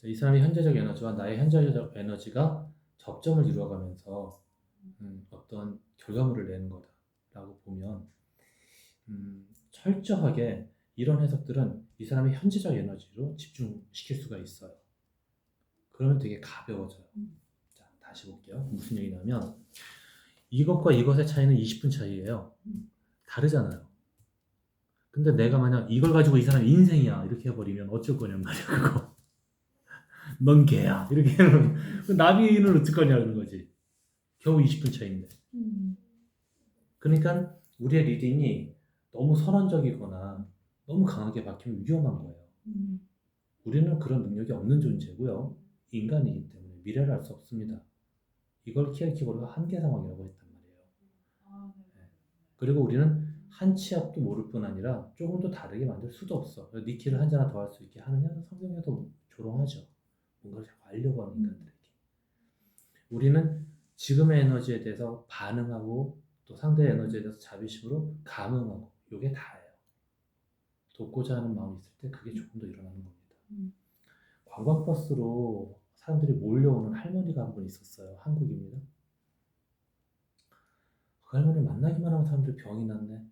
이 사람의 현재적 에너지와 나의 현재적 에너지가 접점을 이루어가면서 어떤 결과물을 내는 거다라고 보면 철저하게 이런 해석들은 이 사람의 현재적 에너지로 집중시킬 수가 있어요. 그러면 되게 가벼워져요. 자, 다시 볼게요. 무슨 얘기냐면 이것과 이것의 차이는 20분 차이예요. 다르잖아요. 근데 내가 만약 이걸 가지고 이 사람 인생이야 이렇게 해버리면 어쩔 거냔 말이야 그거. 넌 개야 이렇게 하면 나비는 어쩔 거냐는 거지. 겨우 20분 차이인데. 그러니까 우리의 리딩이 너무 선언적이거나 너무 강하게 박히면 위험한 거예요. 우리는 그런 능력이 없는 존재고요. 인간이기 때문에 미래를 알 수 없습니다. 이걸 키엘키고르가 한계 상황이라고 했단 말이에요. 그리고 우리는 한 치 앞도 모를 뿐 아니라 조금 더 다르게 만들 수도 없어. 니키를 한 잔 더 할 수 있게 하느냐? 성경에도 조롱하죠. 뭔가를 자꾸 알려고 하는 인간들에게. 우리는 지금의 에너지에 대해서 반응하고 또 상대의 에너지에 대해서 자비심으로 감응하고 이게 다예요. 돕고자 하는 마음이 있을 때 그게 조금 더 일어나는 겁니다. 관광버스로 사람들이 몰려오는 할머니가 한 분 있었어요. 한국입니다. 그 할머니 만나기만 하고 사람들이 병이 났네.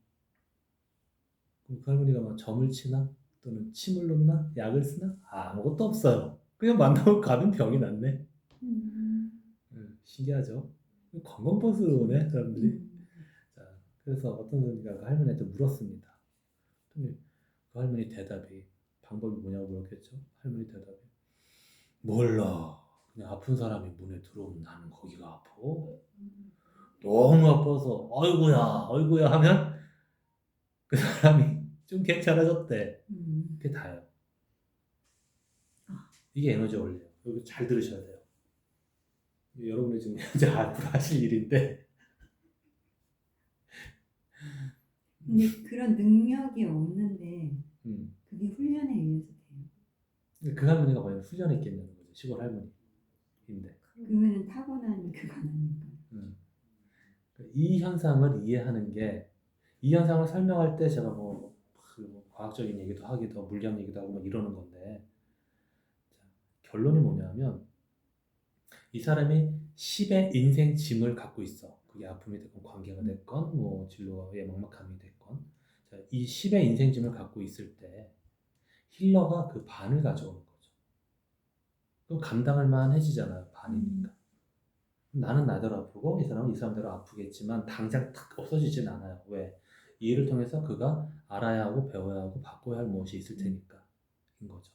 그 할머니가 막 점을 치나? 또는 침을 놓나? 약을 쓰나? 아무것도 없어요. 그냥 만나고 가면 병이 났네. 신기하죠? 관광버스로 오네, 사람들이. 자, 그래서 어떤 분이가 그 할머니한테 물었습니다. 그 할머니 대답이, 방법이 뭐냐고 물었겠죠? 할머니 대답이, 몰라. 그냥 아픈 사람이 문에 들어오면 나는 거기가 아파. 너무 아파서, 어이구야, 어이구야 하면 그 사람이 좀 괜찮아졌대. 그게 다예요. 이게 에너지 원리예요. 여기 잘 들으셔야 돼요. 여러분이 지금 현재 앞으로 하실 일인데. 근데 그런 능력이 없는데 그게 훈련에 의해서 돼요. 그 할머니가 과연 훈련했겠냐는 거죠. 시골 할머니인데. 그러면 타고난 그건 아닌가. 이 현상을 이해하는 게, 이 현상을 설명할 때 제가 뭐 과학적인 얘기도 하기도 물리학 얘기도 하고 뭐 이러는 건데, 자, 결론이 뭐냐면 이 사람이 10의 인생 짐을 갖고 있어. 그게 아픔이 됐건 관계가 됐건 뭐 진로의 막막함이 됐건, 자, 이 10의 인생 짐을 갖고 있을 때 힐러가 그 반을 가져오는 거죠. 그럼 감당할 만해지잖아요. 반이니까. 나는 나대로 아프고 이 사람은 이 사람대로 아프겠지만 당장 탁 없어지진 않아요. 왜? 이 일을 통해서 그가 알아야 하고 배워야 하고 바꿔야 할 무엇이 있을 테니까 인 거죠.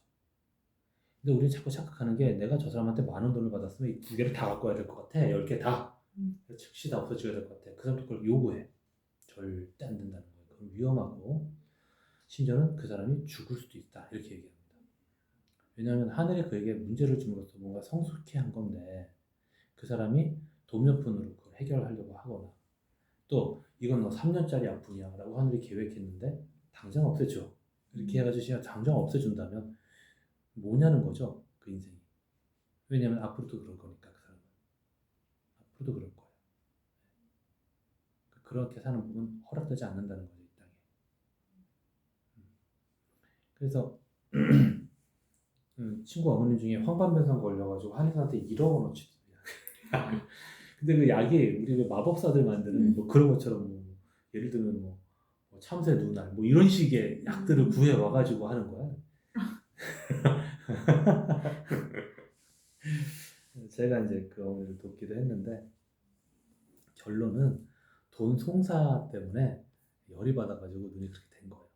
근데 우리 자꾸 착각하는 게, 내가 저 사람한테 많은 돈을 받았으면 이 두 개를 다 갖고 와야 될 것 같아. 10개 다. 즉시 다 없어져야 될 것 같아. 그 사람도 그걸 요구해. 절대 안 된다는 거예요. 그건 위험하고 심지어는 그 사람이 죽을 수도 있다. 이렇게 얘기합니다. 왜냐하면 하늘이 그에게 문제를 줌으로써 뭔가 성숙해 한 건데, 그 사람이 돈 몇 푼으로 그걸 해결하려고 하거나, 또 이건 너 3년짜리 아픔이야 라고 하늘이 계획했는데 당장 없애줘 이렇게 해가지고 당장 없애준다면 뭐냐는 거죠, 그 인생이. 왜냐면 앞으로도 그럴 거니까. 그 사람은 앞으로도 그럴 거예요. 그렇게 사는 부분 허락되지 않는다는 거죠, 이 땅에. 그래서 친구 어머님 중에 황반변성 걸려가지고 한의사한테 1억 원어치 근데 그 약이 우리 왜 마법사들 만드는 뭐 그런 것처럼 뭐 예를 들면 뭐 참새 눈알 뭐 이런 식의 약들을 구해 와가지고 하는 거야. 제가 이제 그 어머니를 돕기도 했는데, 결론은 돈 송사 때문에 열이 받아가지고 눈이 그렇게 된 거예요.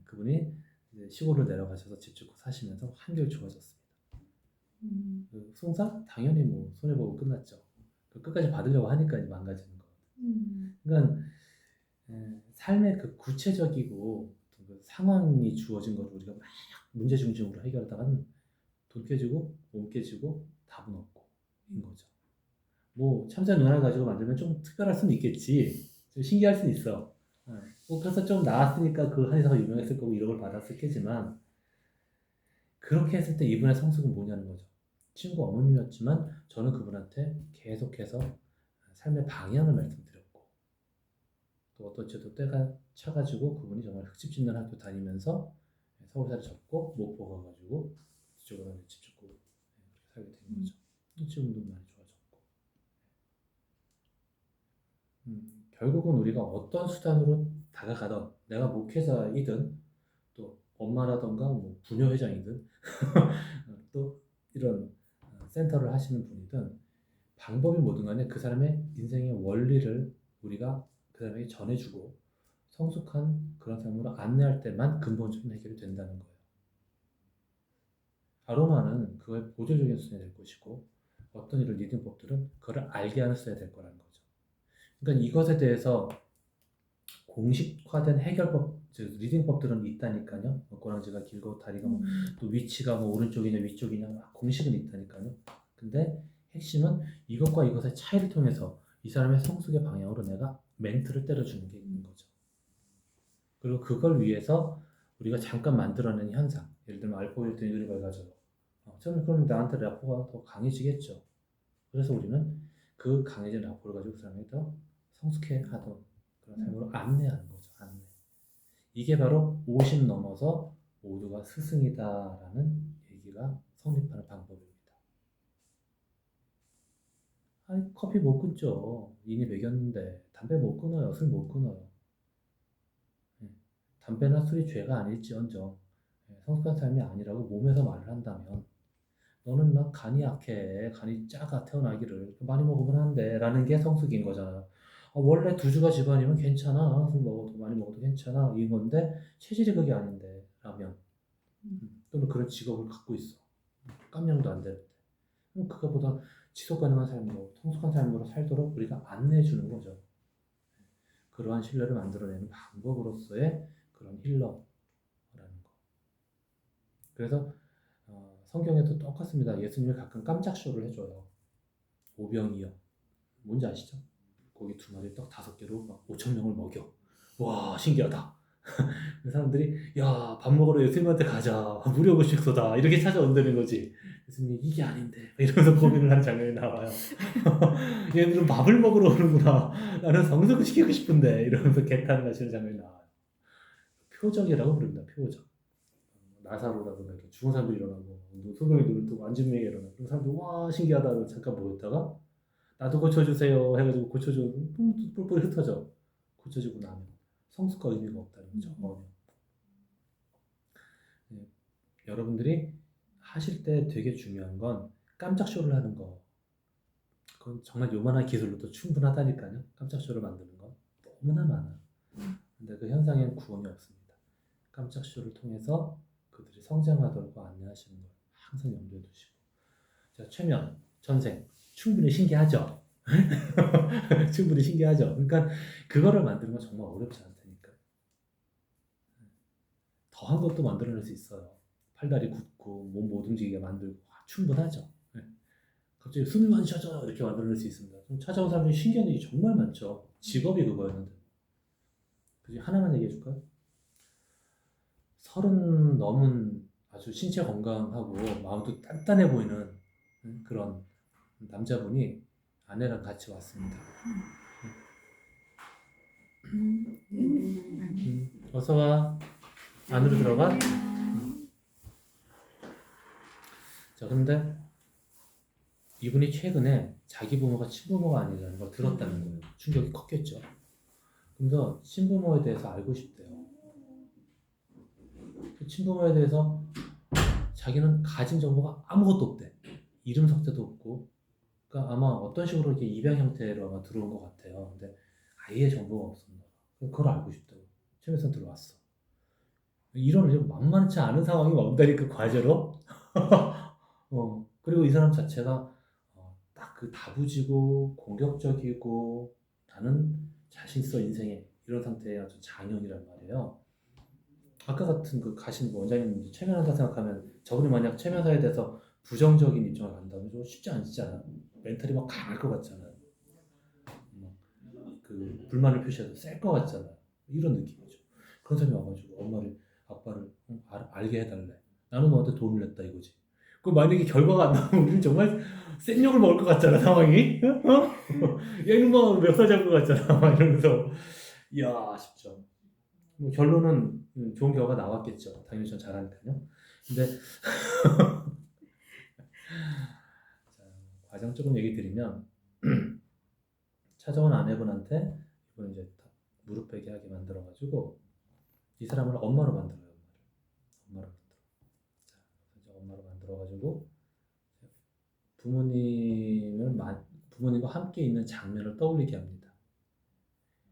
그분이 이제 시골로 내려가셔서 집 짓고 사시면서 한결 좋아졌습니다. 그 송사 당연히 뭐 손해보고 끝났죠. 끝까지 받으려고 하니까 이제 망가지는 거거든요. 그러니까 삶의 그 구체적이고 그 상황이 주어진 걸 우리가 막 문제 중심으로 해결하다가는 돈 깨지고 몸 깨지고 답은 없고 인 거죠. 뭐 참새 눈알 가지고 만들면 좀 특별할 수는 있겠지. 좀 신기할 수는 있어. 뭐 그래서 좀 나았으니까 그 한의사가 유명했을 거고 1억을 받았을 테지만, 그렇게 했을 때 이분의 성숙은 뭐냐는 거죠. 친구 어머님이었지만 저는 그분한테 계속해서 삶의 방향을 말씀드렸고, 또 어떨지도 때가 차가지고 그분이 정말 흙집 짓는 학교 다니면서 서울살이 접고 목포 가가지고 지적으로 집 짓고 살게 된 거죠. 지금도 많이 좋아졌고. 결국은 우리가 어떤 수단으로 다가가던 내가 목회자이든 또 엄마라던가 뭐 부녀회장이든 또 이런 센터를 하시는 분이든 방법이 뭐든 간에 그 사람의 인생의 원리를 우리가 그 사람에게 전해주고 성숙한 그런 삶으로 안내할 때만 근본적인 해결이 된다는 거예요. 아로마는 그거의 보조적인 수단이 될 것이고 어떤 이런 리딩법들은 그걸 알게 하는 수단이 될 거라는 거죠. 그러니까 이것에 대해서 공식화된 해결법, 즉 리딩법들은 있다니까요. 뭐 꼬랑지가 길고 다리가 또 위치가 뭐 오른쪽이냐 위쪽이냐 막 공식은 있다니까요. 근데 핵심은 이것과 이것의 차이를 통해서 이 사람의 성숙의 방향으로 내가 멘트를 때려주는 게 있는 거죠. 그리고 그걸 위해서 우리가 잠깐 만들어낸 현상, 예를 들면 알포일든 유리발 가져도 저는 그럼 나한테 라포가 더 강해지겠죠. 그래서 우리는 그 강해진 라포를 가지고 그 사람이 더 성숙해 하던 그런 삶으로 안내하는 거죠. 안내. 이게 바로 50 넘어서 모두가 스승이다라는 얘기가 성립하는 방법입니다. 아니 커피 못 끊죠. 이미 먹였는데 담배 못 끊어요. 술 못 끊어요. 담배나 술이 죄가 아닐지언정 성숙한 삶이 아니라고 몸에서 말을 한다면 너는 막 간이 약해, 간이 작아 태어나기를 많이 먹으면 안 돼 라는 게 성숙인 거잖아요. 원래 두 주가 집안이면 괜찮아, 술 먹어도 많이 먹어도 괜찮아 이런 건데 체질이 그게 아닌데 라면 또는 그런 직업을 갖고 있어 깜냥도 안 되는데 그럼 그거보다 지속 가능한 삶으로 성숙한 삶으로 살도록 우리가 안내해 주는 거죠. 그러한 신뢰를 만들어내는 방법으로서의 그런 힐러라는 거. 그래서 성경에도 똑같습니다. 예수님이 가끔 깜짝 쇼를 해줘요. 오병이어. 뭔지 아시죠? 고기 2마리 떡 5개로 막 5,000명을 먹여. 와 신기하다. 사람들이 야 밥 먹으러 예수님한테 가자. 무료 급식소다. 이렇게 찾아온다는 거지. 예수님이 이게 아닌데 이러면서 고민을 하는 장면이 나와요. 얘들은 밥을 먹으러 오는구나. 나는 성숙을 시키고 싶은데 이러면서 개탄을 하시는 장면이 나와요. 표적이라고 부릅니다. 표적. 나사로라든가 이렇게 죽은 사람들이 일어나고 소경이 눈을 뜨고 안진뱅이가 일어나고 그런 사람들 와 신기하다 잠깐 모였다가 나도 고쳐주세요 해가지고 고쳐주고 뿔뿔이 흩어져. 고쳐지고 나면 성숙과 의미가 없다는 거죠. 네. 여러분들이 하실 때 되게 중요한 건 깜짝 쇼를 하는 거. 그건 정말 요만한 기술로도 충분하다니까요. 깜짝 쇼를 만드는 거 너무나 많아. 근데 그 현상에는 구원이 없습니다. 깜짝 쇼를 통해서 그들이 성장하도록 안내하시는 걸 항상 염두에 두시고. 자, 최면, 전생 충분히 신기하죠? 충분히 신기하죠? 그러니까 그거를 만드는 건 정말 어렵지 않다니까. 더한 것도 만들어낼 수 있어요. 팔다리 굳고 몸 못 움직이게 만들고 충분하죠. 갑자기 숨이 많이 차져 이렇게 만들어낼 수 있습니다. 찾아온 사람들이 신기한 일이 정말 많죠. 직업이 그거였는데. 그중에 하나만 얘기해 줄까요? 30 넘은 아주 신체 건강하고 마음도 단단해 보이는 그런 남자분이 아내랑 같이 왔습니다. 어서 와. 안으로 들어가. 자, 근데 이분이 최근에 자기 부모가 친부모가 아니라는 걸 들었다는 거예요. 충격이 컸겠죠. 그래서 친부모에 대해서 알고 싶대요. 그 친부모에 대해서 자기는 가진 정보가 아무것도 없대. 이름 석자도 없고. 그러니까 아마 어떤 식으로 이렇게 입양 형태로 아마 들어온 것 같아요. 근데 아예 정보가 없습니다. 그걸 알고 싶다고. 최면선 들어왔어. 이런 좀 만만치 않은 상황이 온다니까 과제로. 그리고 이 사람 자체가 딱 그 다부지고 공격적이고 나는 자신 있어 인생에 이런 상태의 아주 장형이란 말이에요. 아까 같은 그 가신 원장님 최면한다 생각하면 저분이 만약 최면사에 대해서 부정적인 입장을 간다면 좀 쉽지 않잖아. 멘탈이 막 강할 것 같잖아요. 그 불만을 표시해도 셀 것 같잖아요. 이런 느낌이죠. 그런 사람이 와가지고 엄마를 아빠를 알게 해달래. 나는 너한테 돈을 냈다 이거지. 그 만약에 결과가 안 나오면 우리는 정말 센 욕을 먹을 것 같잖아 상황이. 얘는 뭐 멱살 잡은 것 같잖아. 막 이러면서 이야 싶죠. 뭐 결론은 좋은 결과가 나왔겠죠. 당연히 전 잘하니까요. 근데 자, 과정 조금 얘기 드리면 찾아온 아내분한테 이분 이제 다 무릎 베게 하게 만들어가지고 이 사람을 엄마로 만들어요. 엄마로 만들어. 자, 이제 엄마로 만들어가지고 부모님과 함께 있는 장면을 떠올리게 합니다.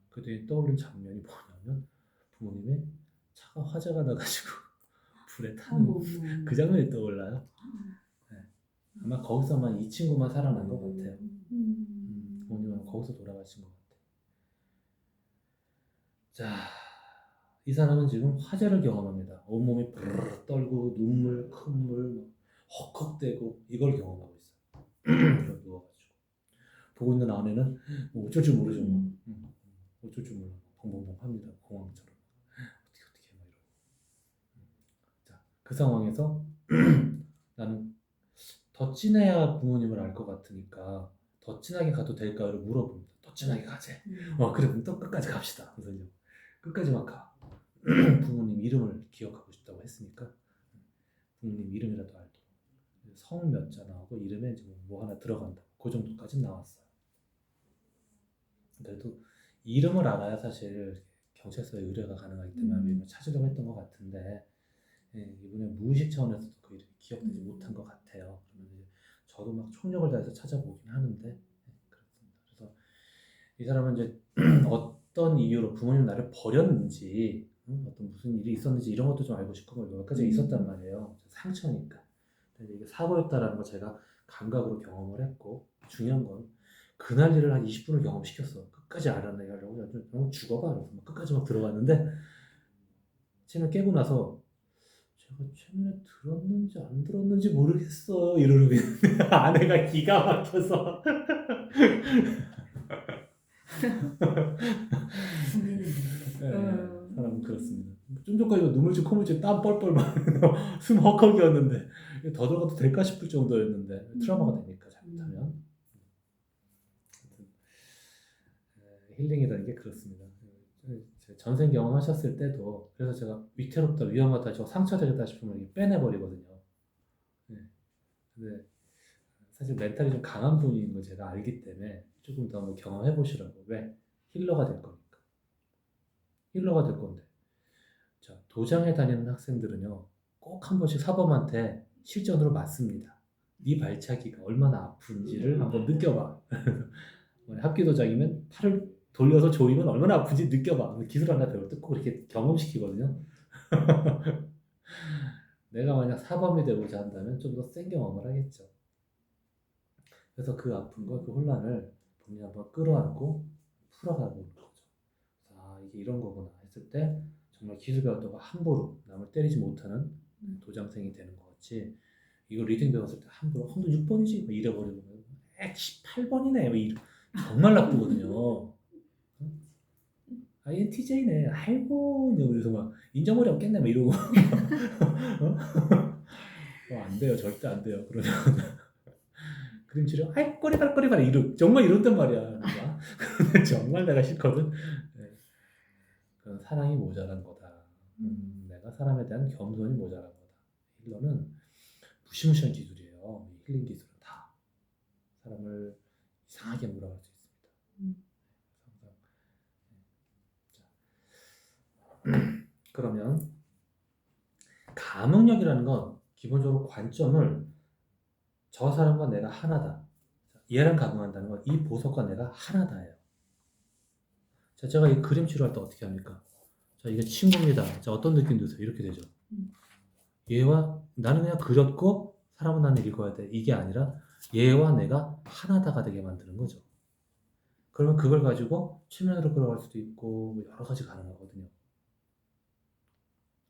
그때 떠올린 장면이 뭐냐면 부모님의 차가 화재가 나가지고 불에 타는 어머, 그 장면이 떠올라요. 네. 아마 거기서만 이 친구만 살아난 것 같아요. 부모님은 거기서 돌아가신 것 같아요. 자, 이 사람은 지금 화재를 경험합니다. 온몸이 부르르 떨고 눈물, 콧물, 헉헉대고 이걸 경험하고 있어요. 그걸 누워가지고 보고 있는 아내는 뭐 어쩔 줄 모르죠. 뭐. 어쩔 줄 몰라. 벙벙벙 합니다. 공황처럼. 어떻게 막 이러고. 자, 그 상황에서 나는 더 진해야 부모님을 알 것 같으니까 더 진하게 가도 될까요?를 물어봅니다. 더 진하게 가재. 그래 그럼 또 끝까지 갑시다. 그래서 이제 끝까지 막 가. 부모님 이름을 기억하고 싶다고 했으니까 부모님 이름이라도 알도록 성 몇 자 나오고 이름에 이제 뭐 하나 들어간다. 그 정도까지 나왔어요. 그래도 이름을 알아야 사실 경찰서에 의뢰가 가능하기 때문에 찾으려고 했던 것 같은데 이분의 무의식 차원에서도 그 이름이 기억되지 못한 것 같아요. 그러면 이제 저도 막 총력을 다해서 찾아보긴 하는데 그렇습니다. 그래서 이 사람은 이제 어떤 이유로 부모님 나를 버렸는지 어떤 무슨 일이 있었는지 이런 것도 좀 알고 싶고 몇 가지가 있었단 말이에요. 상처니까. 근데 이게 사고였다라는 걸 제가 감각으로 경험을 했고 중요한 건 그날 일을 한 20분을 경험시켰어. 끝까지 알아내려고 아주 죽어봐. 그래서 끝까지 막 들어갔는데 침을 깨고 나서 제가 최근에 들었는지 안 들었는지 모르겠어요. 이러고 있는데 아내가 기가 막혀서 네, 사람은 그렇습니다. 좀 전까지 눈물질 콧물질 땀 뻘뻘 나면서 숨 헉헉이었는데 더 들어가도 될까 싶을 정도였는데 트라우마가 되니까 잘못하면 힐링이라는 게 그렇습니다. 전생 경험하셨을 때도 그래서 제가 위태롭다 위험하다 저 상처되겠다 싶으면 이게 빼내버리거든요. 네. 근데 사실 멘탈이 좀 강한 분인 걸 제가 알기 때문에 조금 더 한번 경험해 보시라고. 왜? 힐러가 될 거니까. 힐러가 될 건데. 자, 도장에 다니는 학생들은요, 꼭 한 번씩 사범한테 실전으로 맞습니다. 네 발차기가 얼마나 아픈지를 한번 느껴봐. 합기도장이면 팔을 돌려서 조이면 얼마나 아픈지 느껴봐. 기술 하나 배울 때 꼭 그렇게 경험시키거든요. 내가 만약 사범이 되고자 한다면 좀 더 센 경험을 하겠죠. 그래서 그 아픔과 그 혼란을 본인이 한번 끌어안고 풀어가는 거죠. 아, 이게 이런 거구나 했을 때 정말 기술 배웠다고 함부로 남을 때리지 못하는 도장생이 되는 것 같이 이거 리딩 배웠을 때 함부로 너 6번이지? 이래버리고 18번이네 정말 나쁘거든요. INTJ네. 아이고 그래서 막 인정머리 없겠네 막 이러고 안 돼요. 절대 안 돼요. 그러면 그림 치료 아이 꼬리발 이러 정말 이런단 말이야. 근데 정말 내가 싫거든. 네. 그건 사랑이 모자란 거다. 내가 사람에 대한 겸손이 모자란 거다. 힐러는 무시무시한 기술이에요. 이 힐링 기술은 다 사람을 이상하게 몰아갈 수 있습니다. 그러면 감흥력이라는 건 기본적으로 관점을 저 사람과 내가 하나다. 얘랑 감흥한다는 건 이 보석과 내가 하나다예요. 자, 제가 이 그림 치료할 때 어떻게 합니까? 자, 이게 친구입니다. 자, 어떤 느낌 드세요? 이렇게 되죠. 얘와 나는 그냥 그렸고 사람은 나는 읽어야 돼. 이게 아니라 얘와 내가 하나다가 되게 만드는 거죠. 그러면 그걸 가지고 최면으로 끌어갈 수도 있고 뭐 여러 가지 가능하거든요.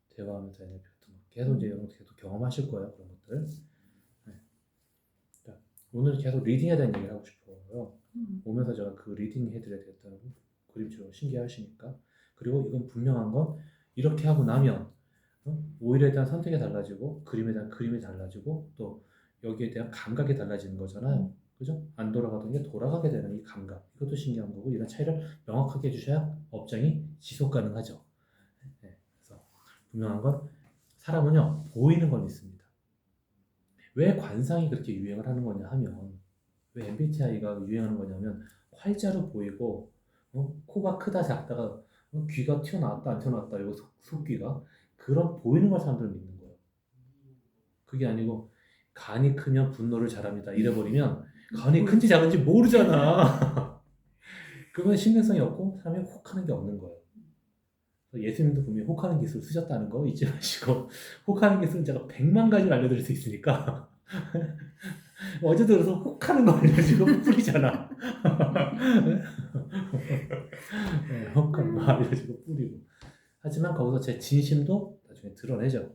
대화하면서 NLP부터 계속 이제 여러분 계속 경험하실 거예요. 그런 것들. 네. 자, 오늘 계속 리딩에 대한 얘기를 하고 싶어요. 오면서 제가 그 리딩 해드려야 되겠다고 그림처럼 신기하시니까. 그리고 이건 분명한 건 이렇게 하고 나면 오일에 대한 선택이 달라지고 그림에 대한 그림이 달라지고 또 여기에 대한 감각이 달라지는 거잖아요. 그죠? 안 돌아가던 게 돌아가게 되는 이 감각 이것도 신기한 거고 이런 차이를 명확하게 해주셔야 업장이 지속 가능하죠. 분명한 건 사람은요 보이는 걸 믿습니다. 왜 관상이 그렇게 유행을 하는 거냐 하면 왜 MBTI가 유행하는 거냐면 활자로 보이고 코가 크다 작다가 귀가 튀어나왔다 안 튀어나왔다 이거 속귀가 그런 보이는 걸 사람들은 믿는 거예요. 그게 아니고 간이 크면 분노를 잘합니다. 이래버리면 간이 큰지 작은지 모르잖아. 그러면 신빙성이 없고 사람이 혹하는 게 없는 거예요. 예수님도 분명히 혹하는 기술 쓰셨다는 거 잊지 마시고 혹하는 기술은 제가 100만 가지를 알려드릴 수 있으니까 어제도 그래서 혹하는 거 알려주고 뿌리잖아. 네, 혹하는 거 알려주고 뿌리고 하지만 거기서 제 진심도 나중에 드러내죠.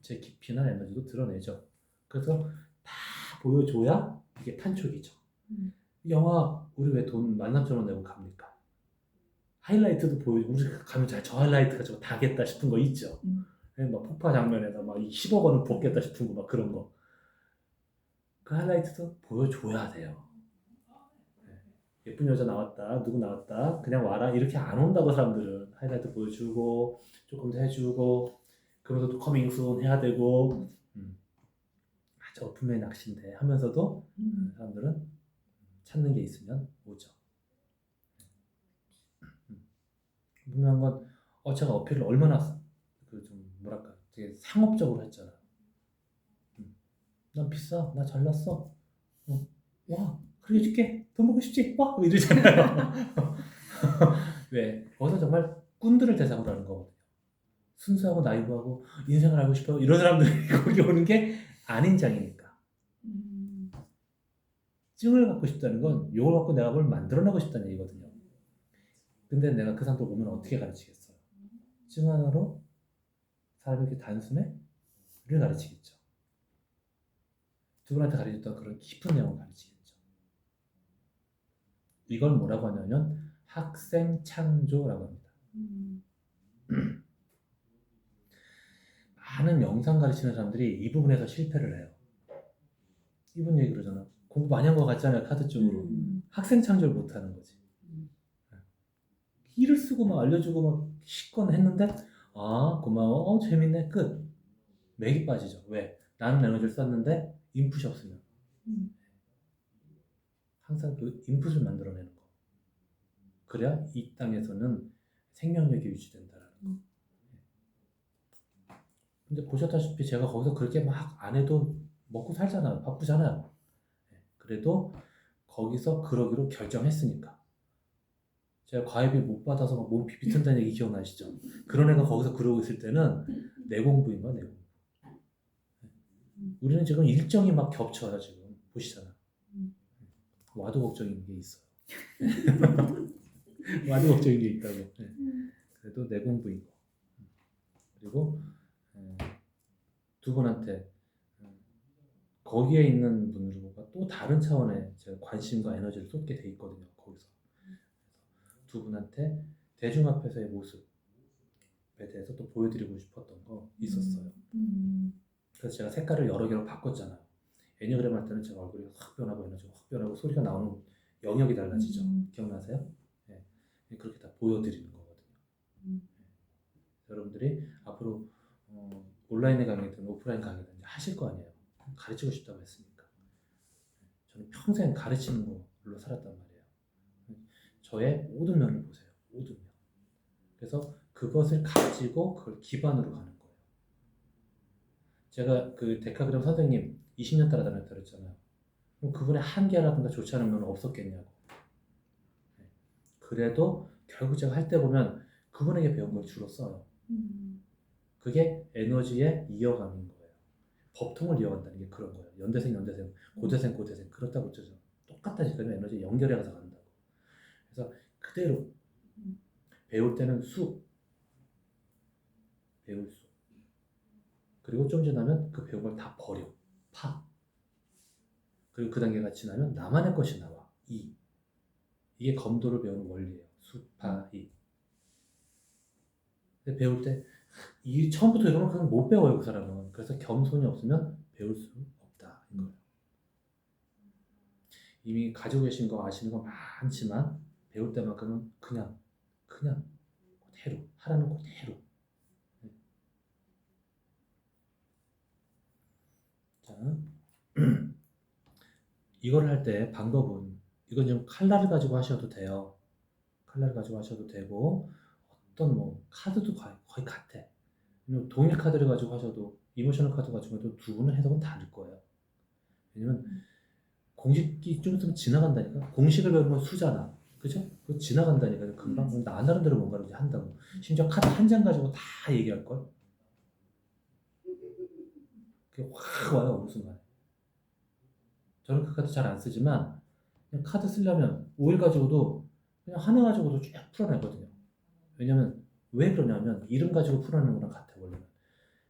제 깊이나 에너지도 드러내죠. 그래서 다 보여줘야 이게 판촉이죠. 영화 우리 왜 돈 13,000원 내고 갑니까? 하이라이트도 보여주고 우리 가면 저 하이라이트가 저거 다겠다 싶은 거 있죠. 막 폭파 장면에다 막 10억 원을 붓겠다 싶은 거 막 그런 거. 그 하이라이트도 보여줘야 돼요. 예쁜 여자 나왔다, 누구 나왔다, 그냥 와라 이렇게 안 온다고 사람들은 하이라이트 보여주고 조금 더 해주고 그러면서 또 커밍순 해야 되고 저 분명히 낚시인데 하면서도 사람들은 찾는 게 있으면 오죠. 분명한 건 제가 어필을 얼마나 그 좀 뭐랄까 되게 상업적으로 했잖아. 난 비싸, 나 잘났어. 와, 그래 줄게. 돈 벌고 싶지? 와, 이러잖아요. 왜? 거기서 정말 꾼들을 대상으로 하는 거거든요. 순수하고 나이브하고 인생을 알고 싶어요. 이런 사람들이 거기 오는 게 아닌 장이니까. 증을 갖고 싶다는 건 이걸 갖고 내가 뭘 만들어내고 싶다는 얘기거든요. 근데 내가 그 사람들 보면 어떻게 가르치겠어요? 증 하나로 사람이 이렇게 단순해? 를 가르치겠죠. 두 분한테 가르쳤던 그런 깊은 내용을 가르치겠죠. 이걸 뭐라고 하냐면 학생 창조라고 합니다. 많은 명상 가르치는 사람들이 이 부분에서 실패를 해요. 이분 얘기 그러잖아. 공부 많이 한 것 같잖아요. 카드 쪽으로. 학생 창조를 못하는 거지. 일을 쓰고 막 알려주고 막 시건 했는데 고마워. 재밌네. 끝. 맥이 빠지죠. 왜? 나는 에너지를 썼는데 인풋이 없으면. 항상 그 인풋을 만들어내는 거. 그래야 이 땅에서는 생명력이 유지된다라는 거. 근데 보셨다시피 제가 거기서 그렇게 막 안 해도 먹고 살잖아요. 바쁘잖아요. 그래도 거기서 그러기로 결정했으니까. 제가 과외비 못 받아서 막 몸 비비튼다는 얘기 기억나시죠? 그런 애가 거기서 그러고 있을 때는 내 공부인 거야, 내 공부. 우리는 지금 일정이 막 겹쳐요, 지금. 보시잖아. 와도 걱정인 게 있어요. 와도 걱정인 게 있다고. 그래도 내 공부인 거. 그리고 두 분한테 거기에 있는 분들과 또 다른 차원의 제가 관심과 에너지를 쏟게 돼 있거든요. 거기서. 두 분한테 대중 앞에서의 모습에 대해서 또 보여드리고 싶었던 거 있었어요. 그래서 제가 색깔을 여러 개로 바꿨잖아요. 애니그램 할 때는 제가 얼굴이 확 변하고 에너지가 확 변하고 소리가 나오는 영역이 달라지죠. 기억나세요? 네. 그렇게 다 보여드리는 거거든요. 여러분들이 앞으로 온라인의 강의든 오프라인 강의든 하실 거 아니에요. 가르치고 싶다고 했으니까. 저는 평생 가르치는 걸로 살았단 말이에요. 저의 모든 면을 보세요. 모든 면. 그래서 그것을 가지고 그걸 기반으로 가는 거예요. 제가 그 데카그램 선생님 20년 따라다녔다 그랬잖아요. 그럼 그분의 한계라든가 좋지 않은 면은 없었겠냐고. 그래도 결국 제가 할 때 보면 그분에게 배운 걸 주로 써요. 그게 에너지의 이어감인 거예요. 법통을 이어간다는 게 그런 거예요. 연대생, 고대생, 그렇다고 쳐죠. 똑같다니까 에너지 연결해 가서 간다고. 그래서 그대로 배울 때는 배울 수. 그리고 좀 지나면 그 배운 걸 다 버려. 그리고 그 단계가 지나면 나만의 것이 나와. 이게 검도를 배우는 원리예요. 수파이. 근데 배울 때 처음부터 이런 걸 그냥 못 배워요, 그 사람은. 그래서 겸손이 없으면 배울 수 없다. 이거예요. 이미 가지고 계신 거 아시는 거 많지만 배울 때만큼은 그냥 그대로 하라는 그대로 자, 이걸 할 때 방법은 이건 좀 칼날을 가지고 하셔도 돼요. 칼날을 가지고 하셔도 되고 어떤 뭐 카드도 거의 같아. 그리고 동일 카드를 가지고 하셔도 이모셔널 카드 가지고 해도 두 분은 해석은 다를 거예요. 왜냐면 공식이 좀 있으면 지나간다니까. 공식을 배우는 건 수잖아. 그죠? 그거 지나간다니까. 금방 나 나름대로 뭔가를 이제 한다고. 심지어 카드 한 장 가지고 다 얘기할 걸. 그게 확 와요 어느 순간. 저는 그 카드 잘 안 쓰지만 그냥 카드 쓰려면 5일 가지고도 그냥 하나 가지고도 쭉 풀어내거든요. 왜냐면 왜 그러냐면 이름 가지고 풀어내는 거랑 같아 원래는.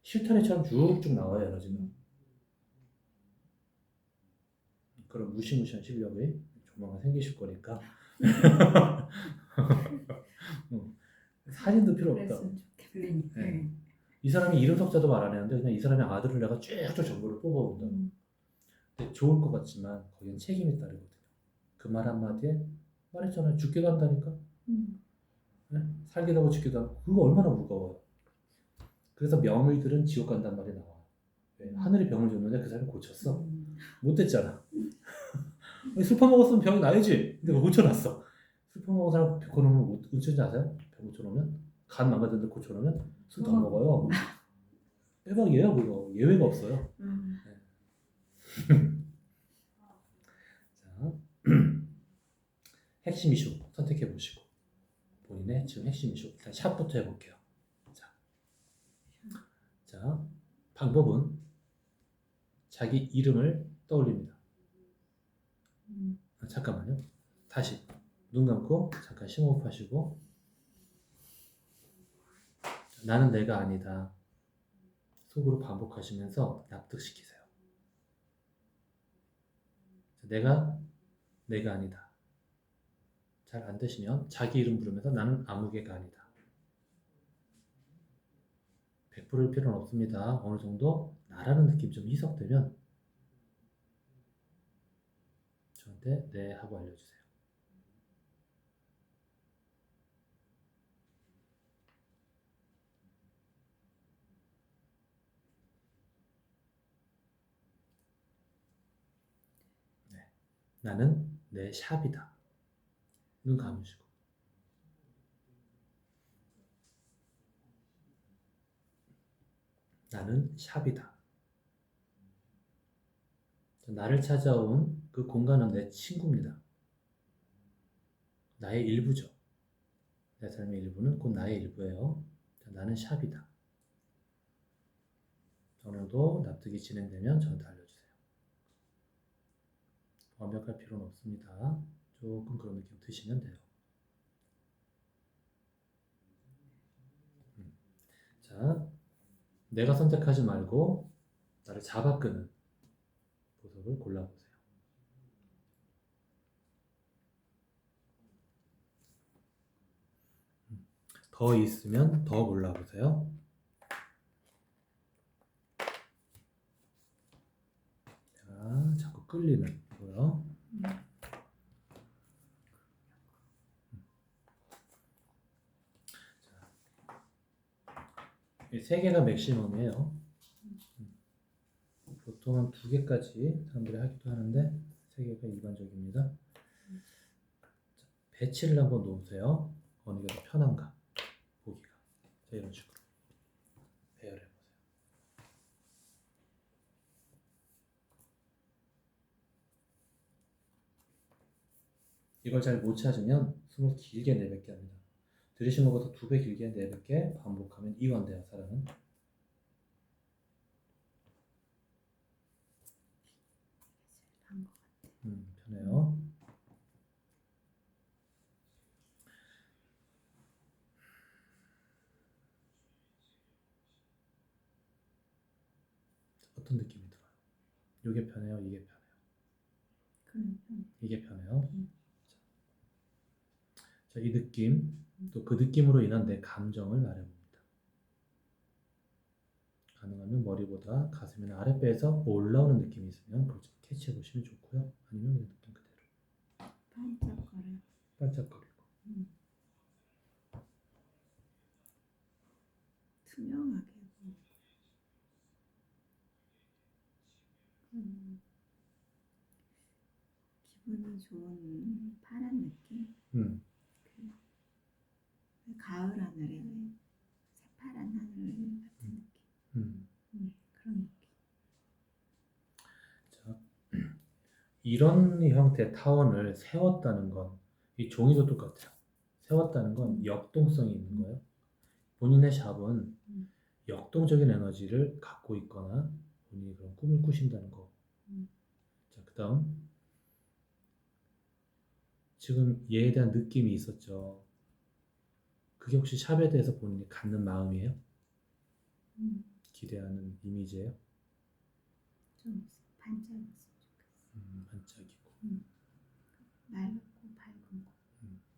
실타래처럼 쭉쭉 나와요 에너지가. 그런 무시무시한 실력이 조만간 생기실 거니까. 사진도 필요 없다. 그랬으면 좋겠네. 네. 이 사람이 이름 석자도 말 안 했는데 그냥 이 사람의 아들을 내가 쭉쭉 정보를 뽑아본다. 근데 좋을 것 같지만 거기는 책임이 따르거든요. 그 말 한마디에 말했잖아요. 죽기도 한다니까. 네? 살기도 하고 죽기도 하고. 그거 얼마나 무거워요. 그래서 명의들은 지옥 간단 말이 나와. 왜? 하늘이 병을 줬는데 그 사람이 고쳤어. 못 됐잖아. 술 퍼먹었으면 병이 나야지. 근데 고쳐놨어. 술 퍼먹은 사람 고쳐놓으면 어쩐지 아세요? 병 고쳐놓으면 간 망가졌는데 고쳐놓으면 술 더 먹어요. 빼박이에요 그거. 예외가 없어요. 자, 핵심 이슈 선택해 보시고 본인의 지금 핵심 이슈 일단 샵부터 해볼게요. 자, 방법은 자기 이름을 떠올립니다. 잠깐만요. 다시 눈 감고 잠깐 심호흡하시고 나는 내가 아니다. 속으로 반복하시면서 납득시키세요. 내가 아니다. 잘 안 되시면 자기 이름 부르면서 나는 아무개가 아니다. 100%일 필요는 없습니다. 어느 정도 나라는 느낌이 좀 희석되면 저한테 네 하고 알려주세요. 네. 나는 내 샵이다. 눈 감으시고 나는 샵이다. 나를 찾아온 그 공간은 내 친구입니다. 나의 일부죠. 내 삶의 일부는 곧 나의 일부예요. 나는 샵이다. 어느 정도 납득이 진행되면 저한테 알려주세요. 완벽할 필요는 없습니다. 조금 그런 느낌 드시면 돼요. 자, 내가 선택하지 말고 나를 잡아끄는 보석을 골라보세요. 더 있으면 더 골라보세요. 자, 자꾸 끌리는 거요. 세 개가 맥시멈이에요. 보통은 2개까지 사람들이 하기도 하는데 3개가 일반적입니다. 배치를 한번 놓으세요. 어느 게 더 편한가 보기가. 자, 이런 식으로 배열해 보세요. 이걸 잘 못 찾으면 숨을 길게 내뱉게 합니다. 들으신 것보다 2배 길게 내뱉게 반복하면 이완돼요, 사람은. 편해요. 어떤 느낌이 들어요? 이게 편해요? 이게 편해요? 이게 편해요? 자, 이 느낌, 또 그 느낌으로 인한 내 감정을 말해봅니다. 가능하면 머리보다 가슴이나 아랫배에서 올라오는 느낌이 있으면 그걸 좀 캐치해 보시면 좋고요. 아니면 이 느낌 그대로. 반짝거려. 반짝거리고. 투명하게. 음, 기분이 좋은 파란 느낌. 음, 그 가을 하늘에 왜 새파란 하늘 같은 느낌. 음. 그런 느낌. 자, 이런 형태의 타원을 세웠다는 건, 이 종이도 똑같아요. 세웠다는 건 역동성이 있는 거예요. 본인의 샵은 음. 역동적인 에너지를 갖고 있거나 본인이 그런 꿈을 꾸신다는 거. 자, 그 다음 지금 얘에 대한 느낌이 있었죠. 그게 혹시 샵에 대해서 본인이 갖는 마음이에요? 기대하는 이미지예요? 좀 반짝였으면 좋겠어. 반짝이고 맑고 밝은 거.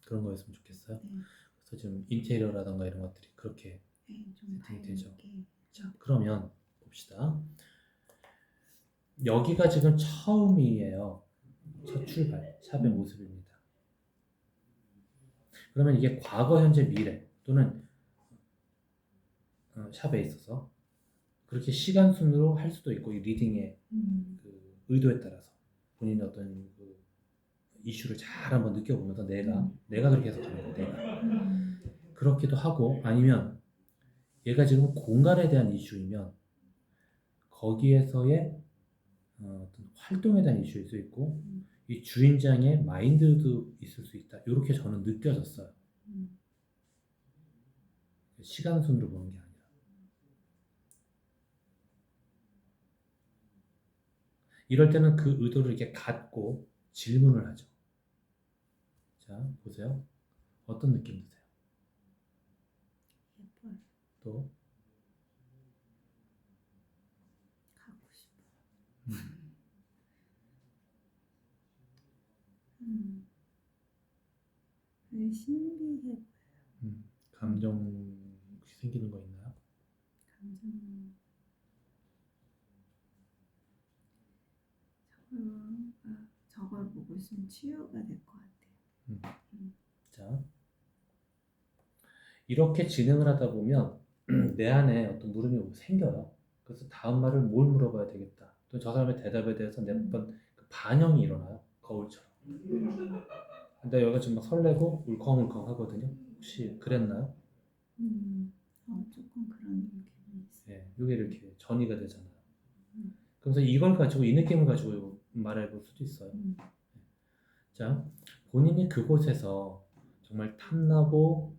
그런 거였으면 좋겠어요. 네. 그래서 지금 인테리어라던가 이런 것들이 그렇게 네, 좀 세팅이 되죠. 밝게. 자, 그러면 봅시다. 여기가 지금 처음이에요. 첫 출발, 샵의 모습입니다. 그러면 이게 과거, 현재, 미래 또는 샵에 있어서 그렇게 시간 순으로 할 수도 있고 이 리딩의 그 의도에 따라서 본인의 어떤 그 이슈를 잘 한번 느껴보면서 내가 그렇게 해석하는 거예요. 내가 그렇기도 하고 아니면 얘가 지금 공간에 대한 이슈이면 거기에서의 어떤 활동에 대한 이슈일 수 있고 이 주인장의 마인드도 있을 수 있다. 이렇게 저는 느껴졌어요. 시간 순으로 보는 게 아니라. 이럴 때는 그 의도를 이렇게 갖고 질문을 하죠. 자, 보세요. 어떤 느낌 드세요? 예뻐요. 또 갖고 싶어. 음, 왜 신비해 보여? 감정 혹시 생기는 거 있나요? 감정. 저걸 보고 있으면 치유가 될 것 같아요. 자, 이렇게 진행을 하다 보면 내 안에 어떤 물음이 생겨요. 그래서 다음 말을 뭘 물어봐야 되겠다. 또 저 사람의 대답에 대해서 몇번 그 반영이 일어나요. 거울처럼. 근데 여기가 좀 막 설레고 울컹울컹 하거든요. 혹시 그랬나요? 조금 그런 기분이 있어요. 예, 이게 이렇게 전이가 되잖아요. 그래서 이걸 가지고 이 느낌을 가지고 말해볼 수도 있어요. 자, 본인이 그곳에서 정말 탐나고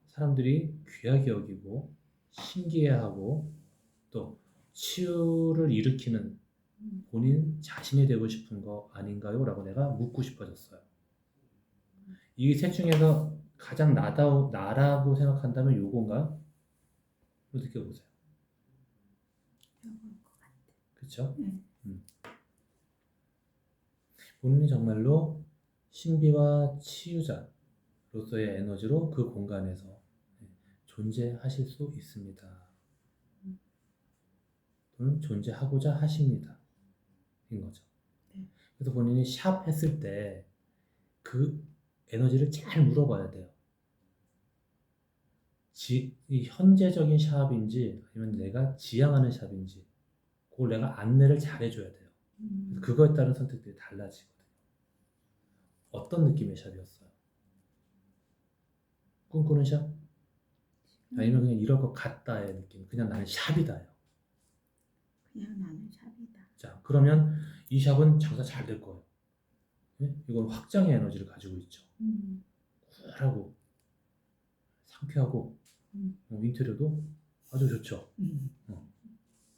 사람들이 귀하게 여기고 신기해하고 또 치유를 일으키는 본인 자신이 되고 싶은 거 아닌가요? 라고 내가 묻고 싶어졌어요. 이 셋 중에서 가장 나라고 생각한다면 요건가요? 느껴보세요. 이걸 것 같아. 그렇죠? 네. 본인이 정말로 신비와 치유자로서의 에너지로 그 공간에서 존재하실 수 있습니다. 또는 존재하고자 하십니다. 인 거죠. 네. 그래서 본인이 샵 했을 때 그 에너지를 잘 물어봐야 돼요. 이 현재적인 샵인지 아니면 내가 지향하는 샵인지 그걸 내가 안내를 잘 해줘야 돼요. 그거에 따른 선택들이 달라지거든요. 어떤 느낌의 샵이었어요? 꿈꾸는 샵? 아니면 그냥 이럴 것 같다의 느낌? 그냥 나는 샵이다요. 그냥 나는 샵이다. 자, 그러면 이 샵은 장사 잘 될 거예요. 네? 이건 확장의 에너지를 가지고 있죠. 쿨하고 상쾌하고 인테리어도 아주 좋죠.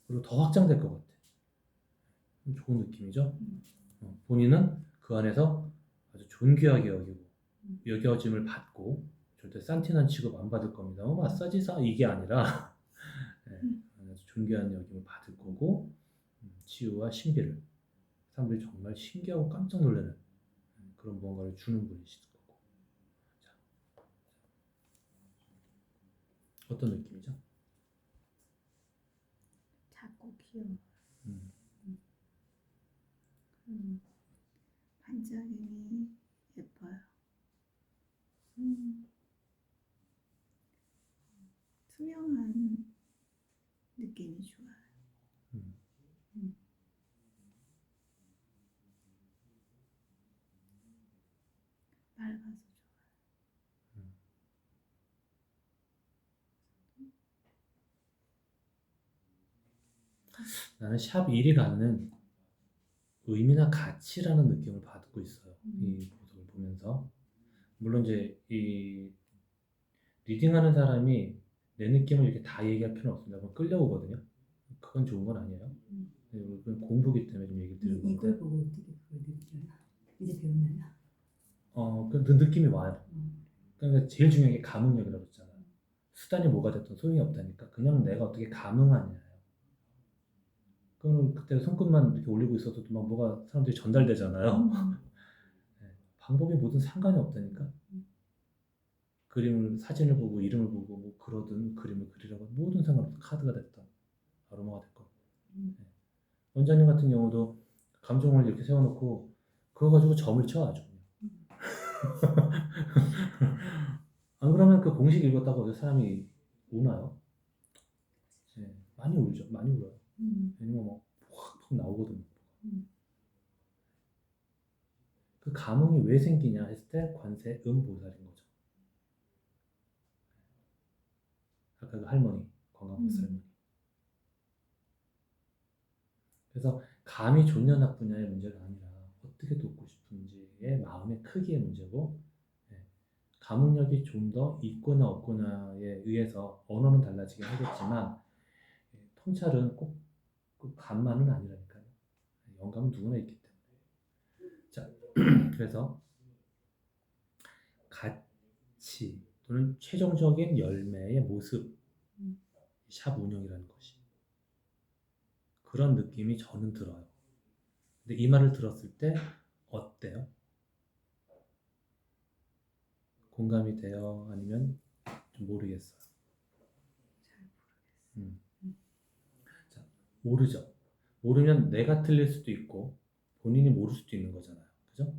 그리고 더 확장될 것 같아. 좋은 느낌이죠. 본인은 그 안에서 아주 존귀하게 여기고 여겨짐을 받고 절대 산티난 취급 안 받을 겁니다. 마사지사 이게 아니라 네, 아주 존귀한 여김을 받을 거고 치유와 신비를 사람들이 정말 신기하고 깜짝 놀라는 그런 무언가를 주는 분이실 거고. 자, 어떤 느낌이죠? 작고 귀여워. 음. 반짝임이 예뻐요. 투명한 느낌이 좋아요. 나는 샵 1이 갖는 의미나 가치라는 느낌을 받고 있어요. 이 보석을 보면서. 물론 이제 이 리딩하는 사람이 내 느낌을 이렇게 다 얘기할 필요는 없습니다. 그럼 끌려오거든요. 그건 좋은 건 아니에요. 이건 공부기 때문에 좀 얘기 드리는 이걸 건데, 보고 어떻게 그걸 느껴요? 이제 배우나요? 그 느낌이 와요. 그러니까 제일 중요한 게 감흥력이라고 했잖아요. 수단이 뭐가 됐든 소용이 없다니까. 그냥 내가 어떻게 감흥하냐예요. 그럼 그때 손끝만 이렇게 올리고 있어도 막 뭐가 사람들이 전달되잖아요. 네, 방법이 뭐든 상관이 없다니까. 그림을 사진을 보고 이름을 보고 뭐 그러든 그림을 그리라고 모든 상관없어. 카드가 됐던 아로마가 됐건. 네. 원장님 같은 경우도 감정을 이렇게 세워놓고 그거 가지고 점을 쳐 아주 그냥. 안 그러면 그 공식 읽었다고 사람이 우나요? 네, 많이 울죠. 많이 울어요. 왜냐면 막 확 나오거든요. 그 감흥이 왜 생기냐 했을 때 관세음보살인 거죠. 아까 그 할머니, 관광버스 할머니. 그래서 감이 좋냐 나쁘냐의 문제가 아니라 어떻게 돕고 싶은지의 마음의 크기의 문제고, 예, 감흥력이 좀 더 있거나 없거나에 의해서 언어는 달라지긴 하겠지만, 예, 통찰은 꼭 그 감만은 아니라니까요. 영감은 누구나 있기 때문에. 자, 그래서 가치 또는 최종적인 열매의 모습, 샵 운영이라는 것이 그런 느낌이 저는 들어요. 근데 이 말을 들었을 때 어때요? 공감이 돼요? 아니면 좀 모르겠어요? 자, 모르죠. 모르면 내가 틀릴 수도 있고 본인이 모를 수도 있는 거잖아요. 그죠?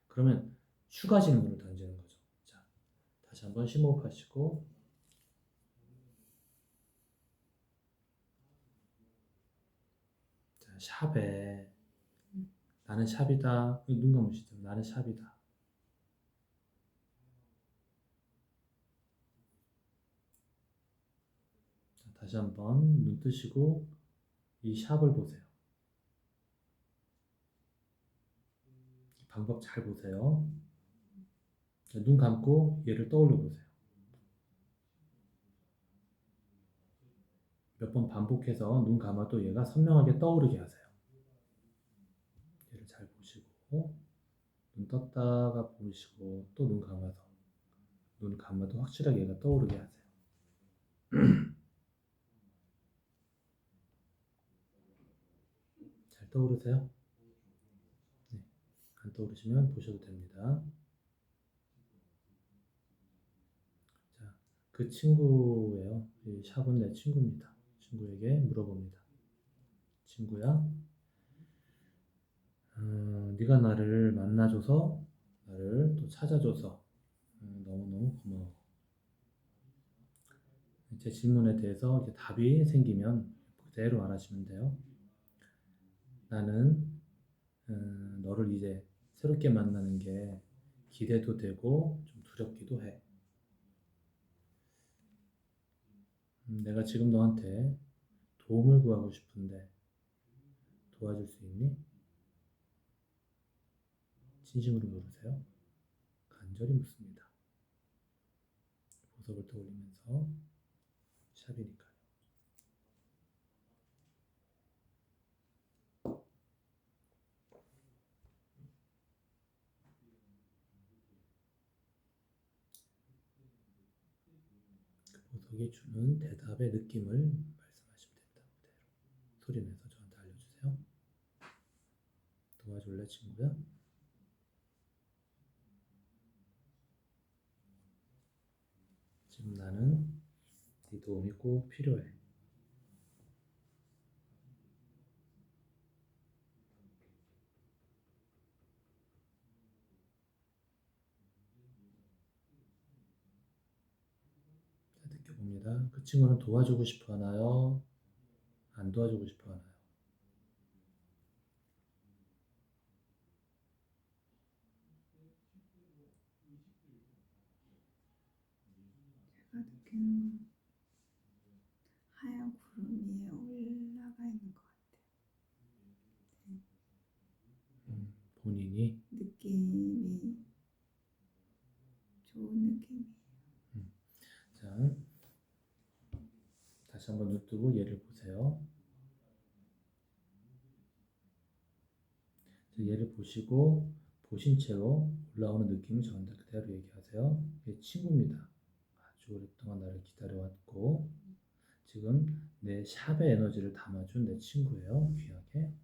그러면 추가 질문을 던지는 거죠. 자, 다시 한번 심호흡하시고, 자, 샵에 나는 샵이다. 눈 감으시죠. 나는 샵이다. 자, 다시 한번 눈 뜨시고 이 샵을 보세요. 방법 잘 보세요. 자, 눈 감고 얘를 떠올려 보세요. 몇 번 반복해서 눈 감아도 얘가 선명하게 떠오르게 하세요. 얘를 잘 보시고 눈 떴다가 보시고 또 눈 감아서 눈 감아도 확실하게 얘가 떠오르게 하세요. 잘 떠오르세요? 네. 안 떠오르시면 보셔도 됩니다. 자, 그 친구예요. 이 샵은 내 친구입니다. 친구에게 물어봅니다. 친구야, 네가 나를 만나줘서 나를 또 찾아줘서 너무너무 고마워. 제 질문에 대해서 이제 답이 생기면 그대로 말하시면 돼요. 나는 너를 이제 새롭게 만나는 게 기대도 되고 좀 두렵기도 해. 내가 지금 너한테 도움을 구하고 싶은데 도와줄 수 있니? 진심으로 물으세요. 간절히 묻습니다. 보석을 떠올리면서 샵이니까요. 보석이 주는 대답의 느낌을 말씀하시면 됩니다. 그대로 소리 내서 저한테 알려주세요. 도와줄래 친구야? 지금 나는 네 도움이 꼭 필요해. 자, 느껴봅니다. 그 친구는 도와주고 싶어 하나요? 안 도와주고 싶어 하나요? 제가 느끼는 건 하얀 구름 위에 올라가 있는 것 같아요. 본인이 느낌이 좋은 느낌이에요. 자, 다시 한번 눈 뜨고 얘를 보세요. 얘를 보시고 보신 채로 올라오는 느낌을 저한테 그대로 얘기하세요. 얘 친구입니다. 아주 오랫동안 나를 기다려왔고 지금 내 샵의 에너지를 담아준 내 친구예요. 귀하게.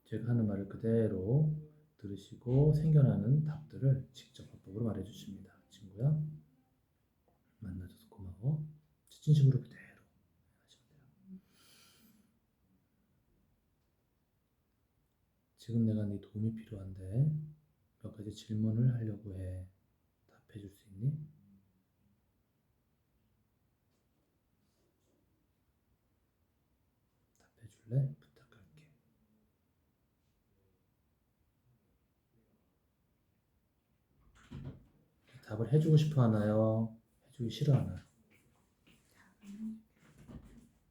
제가 하는 말을 그대로 들으시고 생겨나는 답들을 직접 화법으로 말해주십니다. 친구야, 만나줘서 고마워. 진심으로 그대로 하시면 돼요. 지금 내가 네 도움이 필요한데 몇 가지 질문을 하려고 해. 답해줄 수 있니? 답해줄래? 부탁할게. 답을 해주고 싶어 하나요? 해주기 싫어 하나요?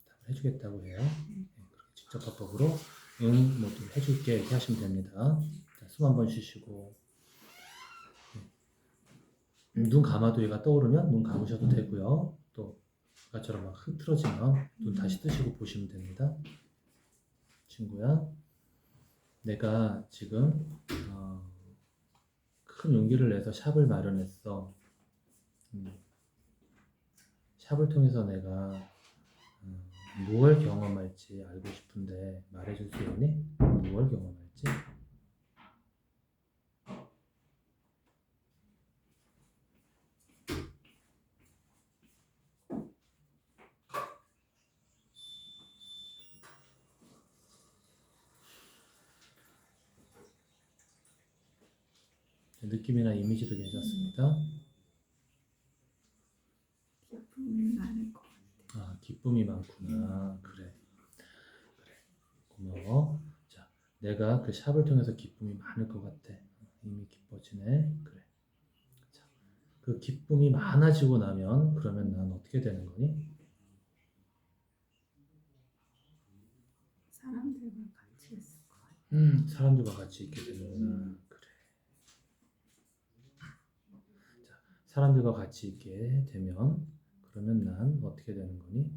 답을 해주겠다고 해요. 네, 그렇게 직접 화법으로 모두 해줄게 이렇게 하시면 됩니다. 자, 숨 한번 쉬시고 눈 감아도 얘가 떠오르면 눈 감으셔도 되고요. 또 아까처럼 막 흐트러지면 눈 다시 뜨시고 보시면 됩니다. 친구야, 내가 지금 큰 용기를 내서 샵을 마련했어. 샵을 통해서 내가 무엇을 경험할지 알고 싶은데 말해줄 수 있니? 무엇을 경험할지? 느낌이나 이미지도 괜찮습니다. 기쁨이 많을 것 같아요. 아, 기쁨이 많구나. 그래. 고마워. 자, 내가 그 샵을 통해서 기쁨이 많을 것 같아. 이미 기뻐지네. 그래. 자, 그 기쁨이 많아지고 나면 그러면 난 어떻게 되는 거니? 사람들과 같이 있을 것 같아요. 사람들과 같이 있게 되는구나. 그래. 자, 사람들과 같이 있게 되면 그러면 난 어떻게 되는 거니?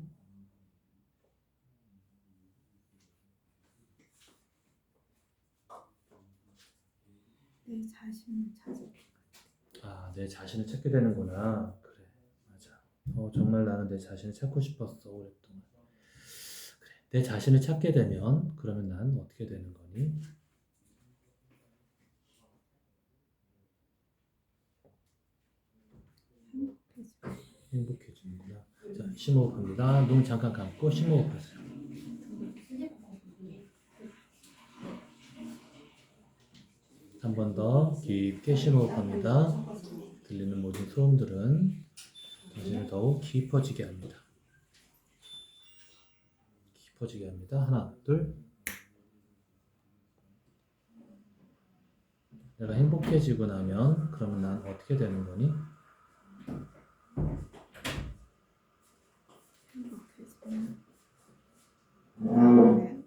내 자신을 찾을 것 같아요. 아, 내 자신을 찾게 되는구나. 그래, 맞아. 정말 나는 내 자신을 찾고 싶었어, 오랫동안. 그래, 내 자신을 찾게 되면 그러면 난 어떻게 되는 거니? 행복해지는구나. 자, 심호흡합니다. 눈 잠깐 감고 심호흡하세요. 한 번 더 깊게 심호흡합니다. 들리는 모든 소음들은 당신을 더욱 깊어지게 합니다. 깊어지게 합니다. 하나, 둘. 내가 행복해지고 나면 그러면 난 어떻게 되는 거니? 행복해지면 내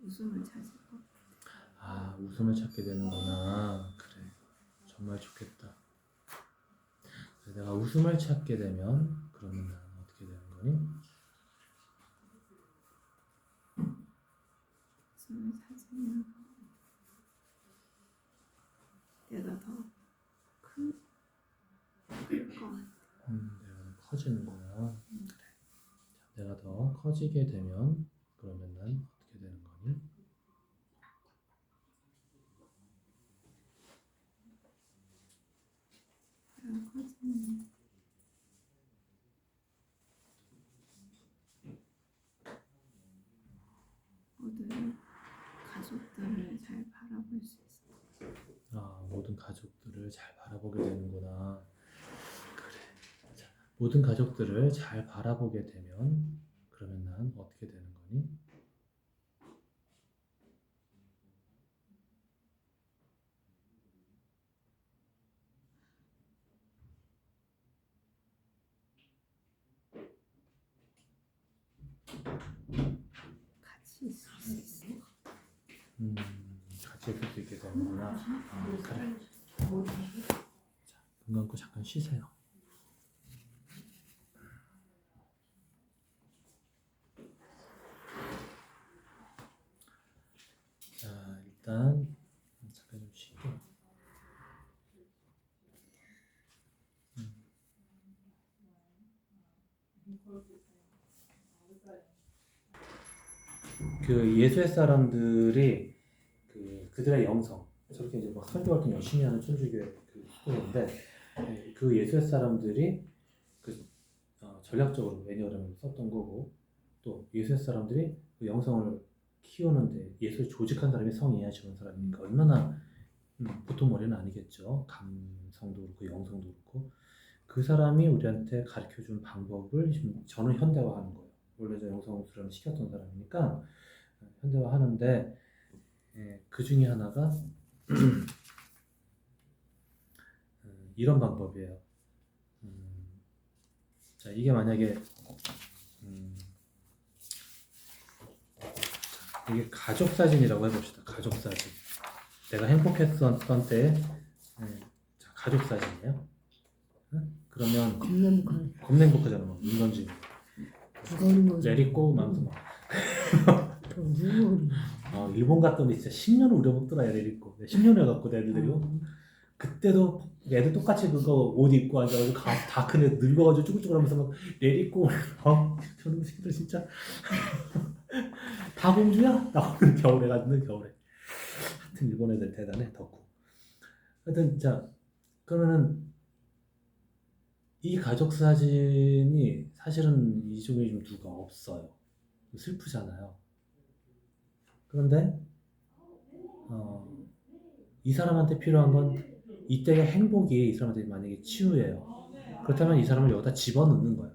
웃음을 찾을 것 같아요. 아, 웃음을 찾게 되는구나. 그래, 정말 좋겠다. 그래, 내가 웃음을 찾게 되면 그러면 난 어떻게 되는 거니? 웃음을 찾으면 내가 더 클 것 같아요. 내가 커지는구나. 그래. 자, 내가 더 커지게 되면 그러면 난 어떻게 되는 거니? 내가 커지면 모든 가족들을 잘 바라볼 수 있어요. 아, 모든 가족들을 잘 바라보게 되는구나. 그래. 자, 모든 가족들을 잘 바라보게 되면 그러면 난 어떻게 되는 거니? 같이 있을 수 있어요. 같이 같이 있을 수 있게 되는구나. 그래. 자, 눈 감고 잠깐 쉬세요. 자, 일단 잠깐 좀 쉬고. 그 예수의 사람들이 그들의 영성, 저렇게 이제 막 선교 활동 열심히 하는 천주교의 그 수도인데, 그 예수의 사람들이 전략적으로 애니어름을 썼던 거고, 또 예수의 사람들이 그 영성을 키우는데 예수를 조직한 사람이 성이하시는 사람이니까 얼마나 보통 머리는 아니겠죠. 감성도 그렇고 영성도 그렇고 그 사람이 우리한테 가르쳐준 방법을 지금 저는 현대화하는 거예요. 원래 저 영성 수련을 시켰던 사람이니까 현대화하는데 그 중에 하나가 이런 방법이에요. 자, 이게 만약에 이게 가족 사진이라고 해봅시다. 가족 사진. 내가 행복했었던 때 자, 가족 사진이에요. 그러면 겁나 행복하잖아. 막 눈 던지고 내리고 막 일본 갔더니 진짜 10년 우려먹더라 내리고 10년을 갖고 애들이요. 그때도 애들 똑같이 그거 옷 입고 앉아가지고 다 큰 애 늙어가지고 쭈글쭈글하면서 막 내리고 저놈 새끼들 진짜 다 공주야? 나오는 겨울에 갔는 겨울에. 하여튼 일본 애들 대단해 덕후. 하여튼 자 그러면은 이 가족 사진이 사실은 이 중에 좀 누가 없어요. 슬프잖아요. 그런데 이 사람한테 필요한 건 이때의 행복이 이 사람한테 만약에 치유예요. 그렇다면 이 사람을 여기다 집어넣는 거예요.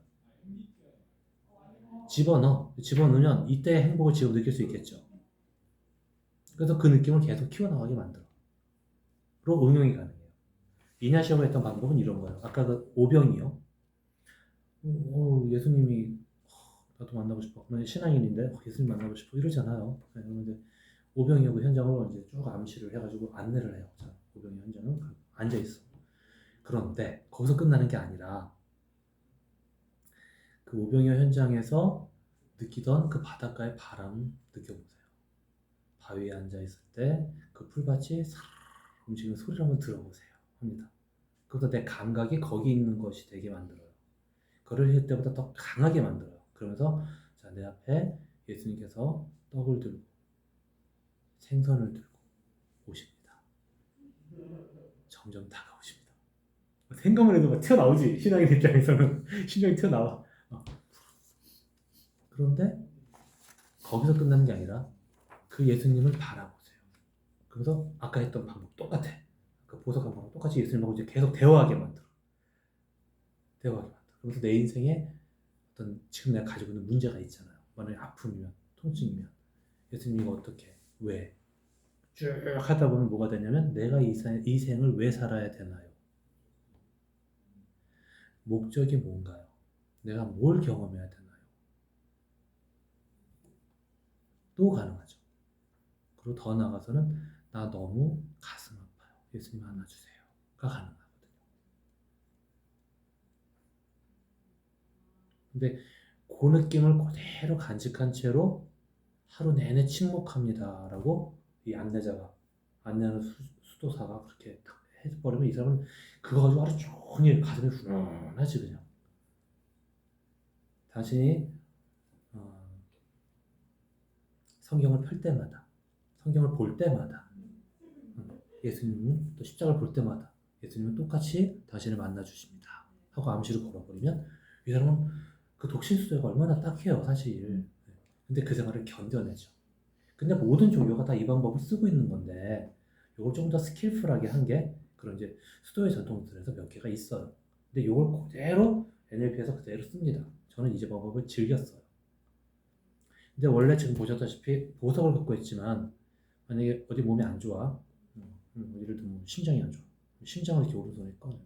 집어넣으면 이때의 행복을 지금 느낄 수 있겠죠. 그래서 그 느낌을 계속 키워나가게 만들어. 로 응용이 가능해요. 이냐시오가 했던 방법은 이런 거예요. 아까 그 오병이요. 예수님이 나도 만나고 싶어. 신앙인인데 예수님 만나고 싶어 이러잖아요. 그런데 오병이어 그 현장으로 이제 쭉 암시를 해가지고 안내를 해요. 자, 오병이 현장은 앉아 있어. 그런데 거기서 끝나는 게 아니라 그 오병이어 현장에서 느끼던 그 바닷가의 바람 느껴보세요. 바위에 앉아 있을 때 그 풀밭이 사르르 움직이는 소리를 한번 들어보세요. 합니다. 그래서 내 감각이 거기 있는 것이 되게 만들어요. 그걸 할 때보다 더 강하게 만들어요. 그러면서 자, 내 앞에 예수님께서 떡을 들고 생선을 들고 오십니다. 점점 다가오십니다. 생각만 해도 막 튀어나오지. 신앙인 입장에서는 심장이 튀어나와. 그런데 거기서 끝나는 게 아니라 그 예수님을 바라보세요. 그래서 아까 했던 방법 똑같아. 그 보석한 방법 똑같이 예수님하고 이제 계속 대화하게 만들어. 그래서 내 인생에 어떤 지금 내가 가지고 있는 문제가 있잖아요. 만약에 아픔이면, 통증이면 예수님이 이거 어떻게, 왜? 쭉 하다 보면 뭐가 되냐면 내가 이 생을 왜 살아야 되나요? 목적이 뭔가요? 내가 뭘 경험해야 되나요? 또 가능하죠. 그리고 더 나아가서는 나 너무 가슴 아파요. 예수님 안아주세요가 가능하거든요. 근데 그 느낌을 그대로 간직한 채로 하루 내내 침묵합니다라고 이 안내하는 수도사가 그렇게 해버리면 이 사람은 그거 가지고 하루 종일 가슴이 후련하지 그냥. 당신이 성경을 펼 때마다, 성경을 볼 때마다, 예수님은 또 십자가를 볼 때마다 예수님은 똑같이 당신을 만나 주십니다 하고 암시를 걸어버리면 이 사람은 그 독신수도가 얼마나 딱해요 사실. 근데 그 생활을 견뎌내죠. 근데 모든 종교가 다 이 방법을 쓰고 있는 건데 이걸 좀 더 스킬풀하게 한 게 그런 이제 수도의 전통들에서 몇 개가 있어요. 근데 이걸 그대로 NLP에서 그대로 씁니다. 저는 이제 방법을 즐겼어요. 근데 원래 지금 보셨다시피 보석을 갖고 있지만 만약에 어디 몸이 안 좋아, 예를 들면 심장이 안 좋아, 심장을 이렇게 오른손에 꺼내요.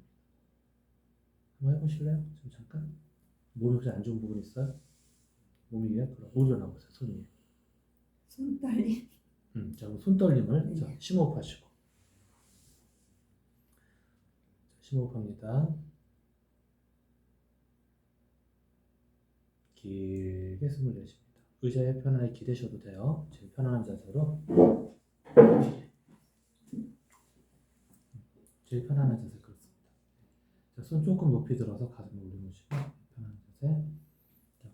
한번 해보실래요? 지금 잠깐. 몸이 혹시 안 좋은 부분 있어요? 몸이 위에? 그럼 올려놔보세요. 손 위에. 손 떨림. 자, 그럼 손 떨림을 네. 자, 심호흡하시고. 심호흡합니다. 길게 숨을 내쉽니다. 의자에 편안하게 기대셔도 돼요. 지금 편안한 자세로. 제일 편안한 자세 그렇습니다. 자, 손 조금 높이 들어서 가슴을 올려놓으시고 편안한 자세. 자,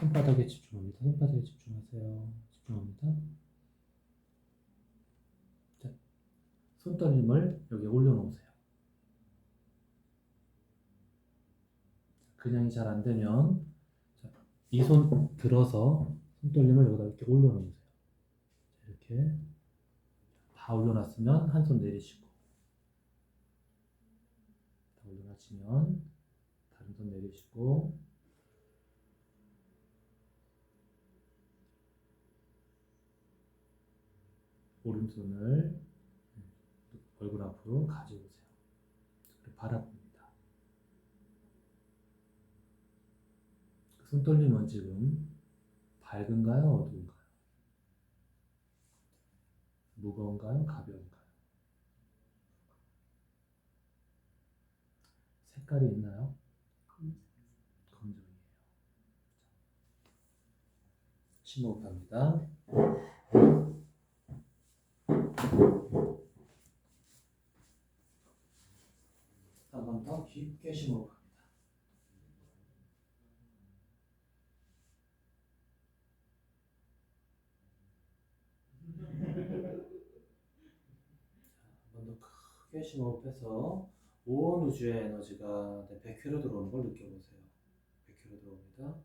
손바닥에 집중합니다. 손바닥에 집중하세요. 집중합니다. 자, 손 떨림을 여기에 올려놓으세요. 그냥이 잘 안 되면 이 손 들어서 손 떨림을 여기다 이렇게 올려놓으세요. 이렇게 다 올려놨으면 한 손 내리시고, 다 올려놨으면 다른 손 내리시고, 오른손을 얼굴 앞으로 가져오세요. 그리고 바라봅니다. 손 떨림은 지금 밝은가요? 어두운가요? 무거운가요? 가벼운가요? 색깔이 있나요? 검정이에요. 심호흡합니다. 한 번 더 깊게 심호흡합니다. 한 번 더 크게 심호흡해서 온 우주의 에너지가 내 백회로 들어오는 걸 느껴보세요. 백회로 들어옵니다.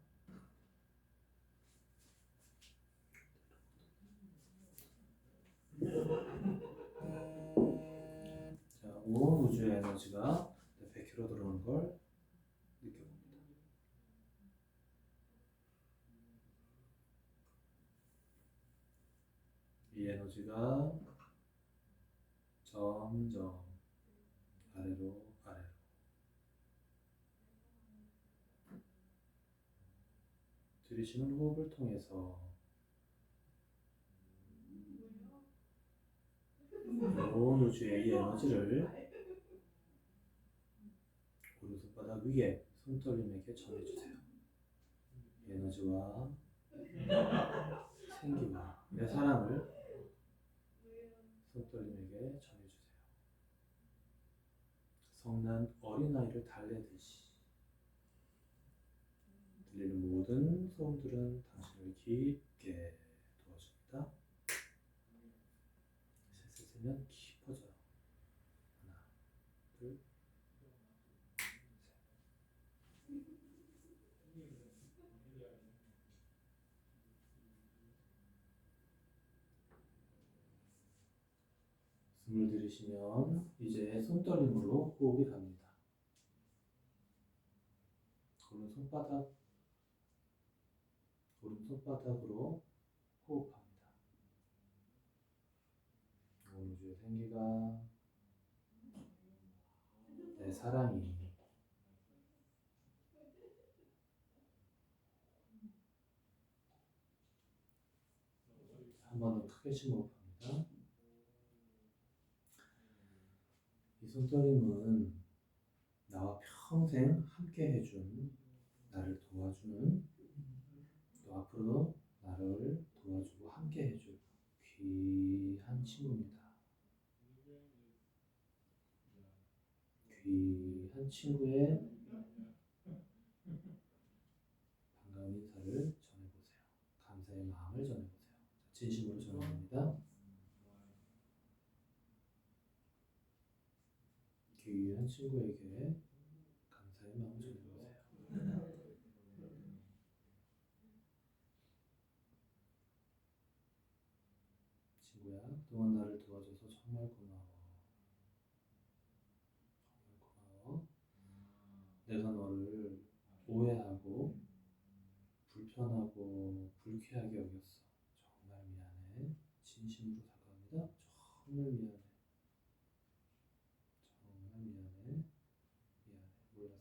자, 온 우주의 에너지가 내 백회로 들어오는 걸 느껴봅니다. 이 에너지가 점점 아래로 들이쉬는 호흡을 통해서 온 우주의 이 에너지를 오른손바닥 위에 손떨림에게 전해주세요. 이 에너지와 생기와 내 사랑을 손떨림에게 전해주세요. 성난 어린아이를 달래듯이 들리는 모든 소음들은 당신을 깊게 도와줍니다. 셋을 세면 깊어져요. 하나, 둘, 숨을 들이쉬면 이제 손떨림으로 호흡이 갑니다. 오른손바닥으로 호흡합니다. 온 우주의 생기가 내 사랑이 한 번 더 크게 심호흡합니다. 이 손떨림은 나와 평생 함께 해준 나를 도와주는 또 앞으로 나를 도와주고 함께 해줄 귀한 친구입니다. 귀한 친구의 반가운 인사를 전해보세요. 감사의 마음을 전해보세요. 진심으로 전합니다. 귀한 친구에게 감사의 마음을 전해보세요. 친구야, 그동안 나를 도와줘서 정말 고마워. 정말 고마워. 내가 너를 오해하고 불편하고 불쾌하게 여겼어. 정말 미안해. 진심으로 사과합니다. 정말 미안해. 정말 미안해. 몰랐어.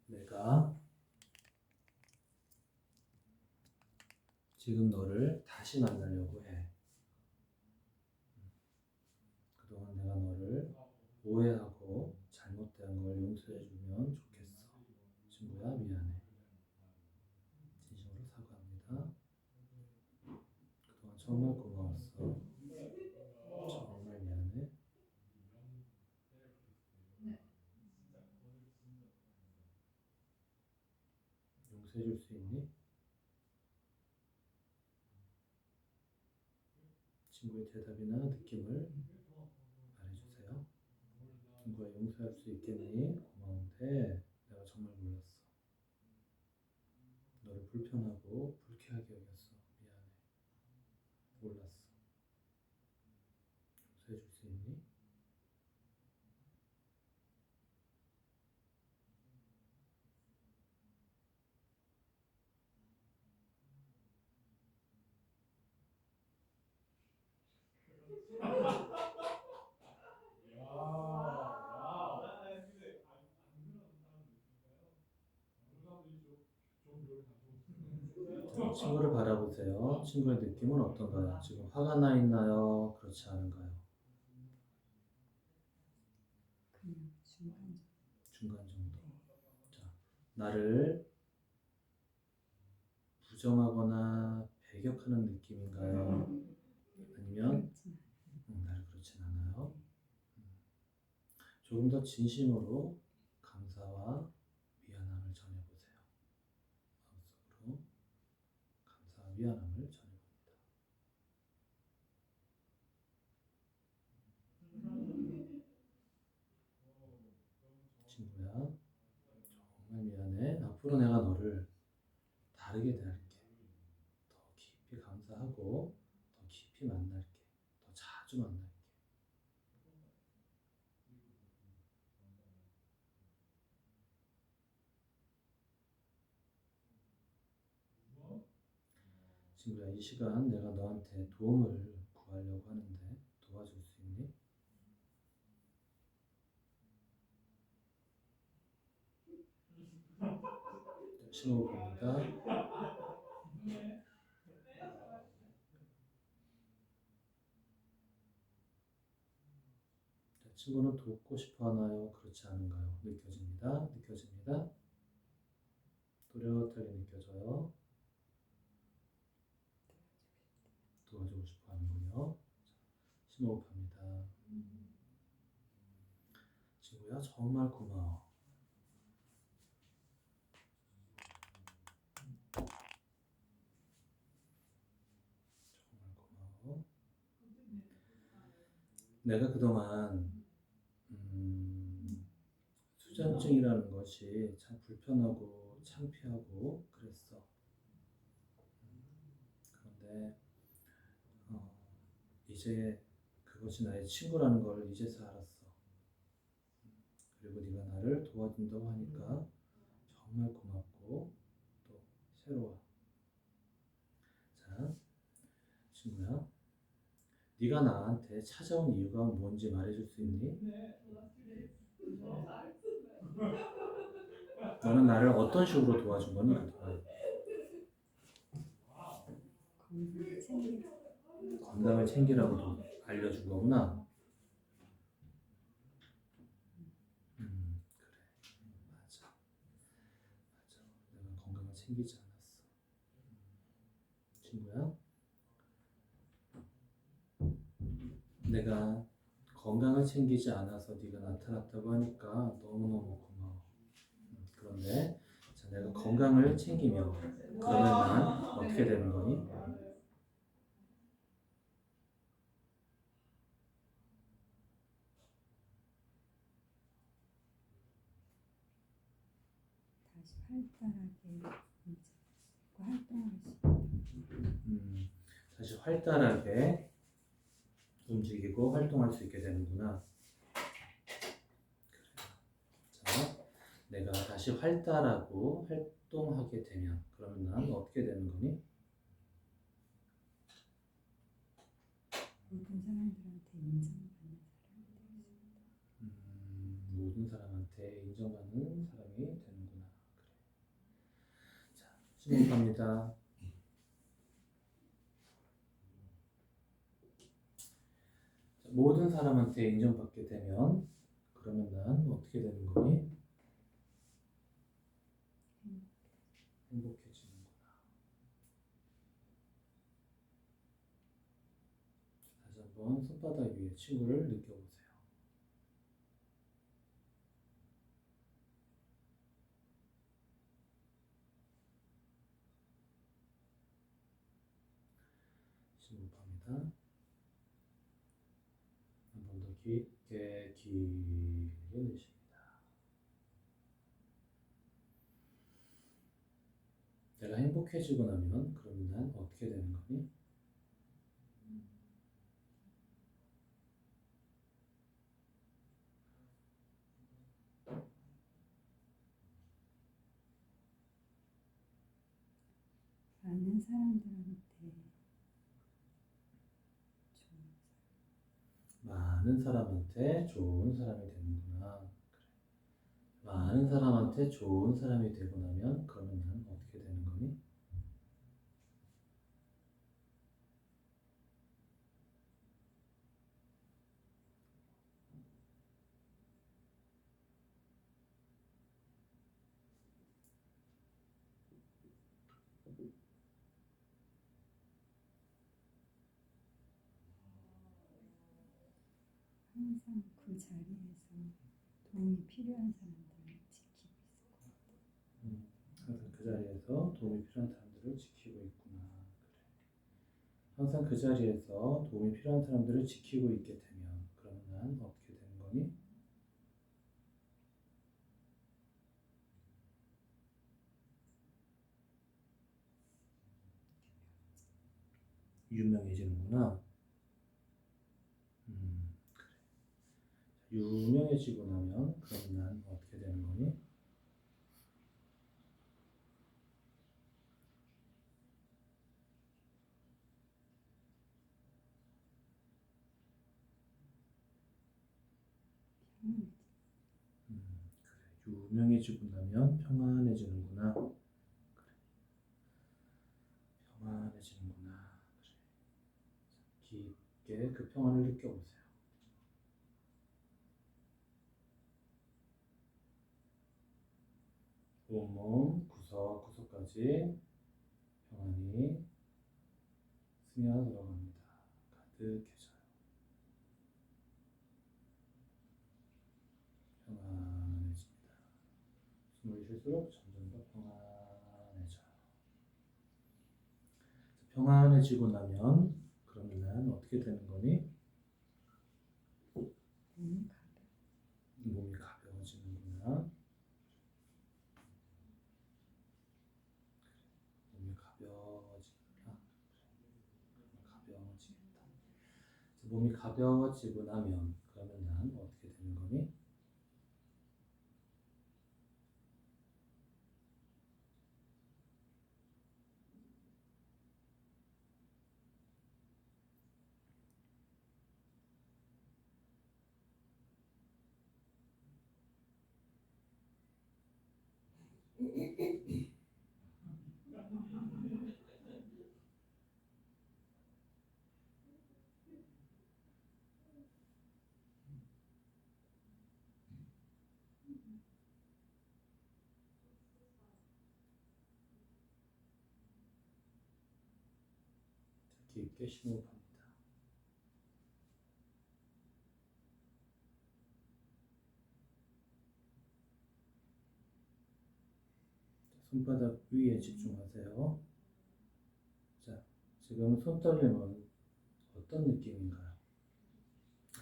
내가 지금 너를 다시 만나려고 해. 그동안 내가 너를 오해하고 잘못된 걸 용서해주면 좋겠어. 친구야, 미안해. 진심으로 사과합니다. 그동안 정말 고마웠어. 정말 미안해. 용서해줄 수 있니? 친구의 대답이나 느낌을 말해주세요. 친구야, 용서할 수 있겠니? 고마운데 내가 정말 몰랐어. 너를 불편하고 불쾌하게 여겼어. 미안해. 몰랐어. 용서해줄 수 있니? 자, 친구를 바라보세요. 친구의 느낌은 어떤가요? 지금 화가 나 있나요? 그렇지 않은가요? 그냥 중간 중간 정도. 자, 나를 부정하거나 배격하는 느낌인가요? 아니면 나를 그렇진 않아요. 조금 더 진심으로 감사와 미안함을 전해보세요. 마음속으로 감사와 미안함을 전해봅니다. 친구야, 정말 미안해. 앞으로 내가 너를 다르게 대할게. 더 깊이 감사하고 더 깊이 만날게. 더 자주 만날게. 친구야, 이 시간 내가 너한테 도움을 구하려고 하는데 도와줄 수 있니? 자, 신호를 봅니다. 자, 친구는 돕고 싶어 하나요? 그렇지 않은가요? 느껴집니다. 느껴집니다. 또렷하게 느껴져요. 도와주고 싶어 하는군요. 심호흡합니다. 친구야, 정말 고마워. 정말 고마워. 내가 그동안 수전증이라는 것이 참 불편하고 창피하고 그랬어. 그런데 이제 그것이 나의 친구라는 걸 이제서 알았어. 그리고 네가 나를 도와준다고 하니까 정말 고맙고 또 새로워. 자, 친구야, 네가 나한테 찾아온 이유가 뭔지 말해줄 수 있니? 너는 나를 어떤 식으로 도와준 거니? 그동안? 건강 챙기고 건강을 챙기라고도 알려준 거구나. 그래. 맞아. 맞아. 내가 건강을 챙기지 않았어. 친구야, 내가 건강을 챙기지 않아서 네가 나타났다고 하니까 너무너무 고마워. 그런데 자, 내가 건강을 챙기면 그러면 난 어떻게 되는 거니? 다시 활달하게 활동할 수 있는 다시 활달하게 움직이고 활동할 수 있게 되는구나. 자, 내가 다시 활달하고 활동하게 되면 그러면 난 어떻게 되는 거니? 모든 사람들한테 인정받는 모든 사람한테 인정받는 사람이 되는구나. 그래. 자, 심호흡합니다. 모든 사람한테 인정받게 되면 그러면 난 어떻게 되는 거니? 행복해지는구나. 다시 한번 손바닥 위에 친구를 느껴보세요. 심호흡합니다. 한 번 더 깊게 길게 내쉽니다. 내가 행복해지고 나면 그러면 난 어떻게 되는 거니? 많은 사람들한테 좋은 많은 사람한테 좋은 사람이 되는구나. 그래. 많은 사람한테 좋은 사람이 되고 나면 그러면 난 어떻게 되는 거니? 항상 그 자리에서 도움이 필요한 사람들을 지키고 있을 것 같아요. 항상 그 자리에서 도움이 필요한 사람들을 지키고 있구나. 그래. 항상 그 자리에서 도움이 필요한 사람들을 지키고 있게 되면 그러면 난 어떻게 되는 거니? 유명해지는구나. 그래. 유명해지고 나면 그러면 난 어떻게 되는 거니? 평안해져. 그래. 유명해지고 나면 평안해지는구나. 그래. 평안해지는구나. 그래. 깊게 그 평안을 느껴보세요. 온몸 구석구석까지 평안이 스며 들어갑니다. 가득해져요. 평안해집니다. 숨을 쉴수록 점점 더 평안해져요. 평안해지고 나면 그러면 난 어떻게 되는 거니? 몸이 가벼워지는구나. 몸이 가벼워지구나. 가벼워지겠다. 몸이 가벼워지고 나면 그러면 난 어떻게 되는 거니? 깊게 심호흡합니다. 손바닥 위에 집중하세요. 자, 지금 손떨림은 어떤 느낌인가요?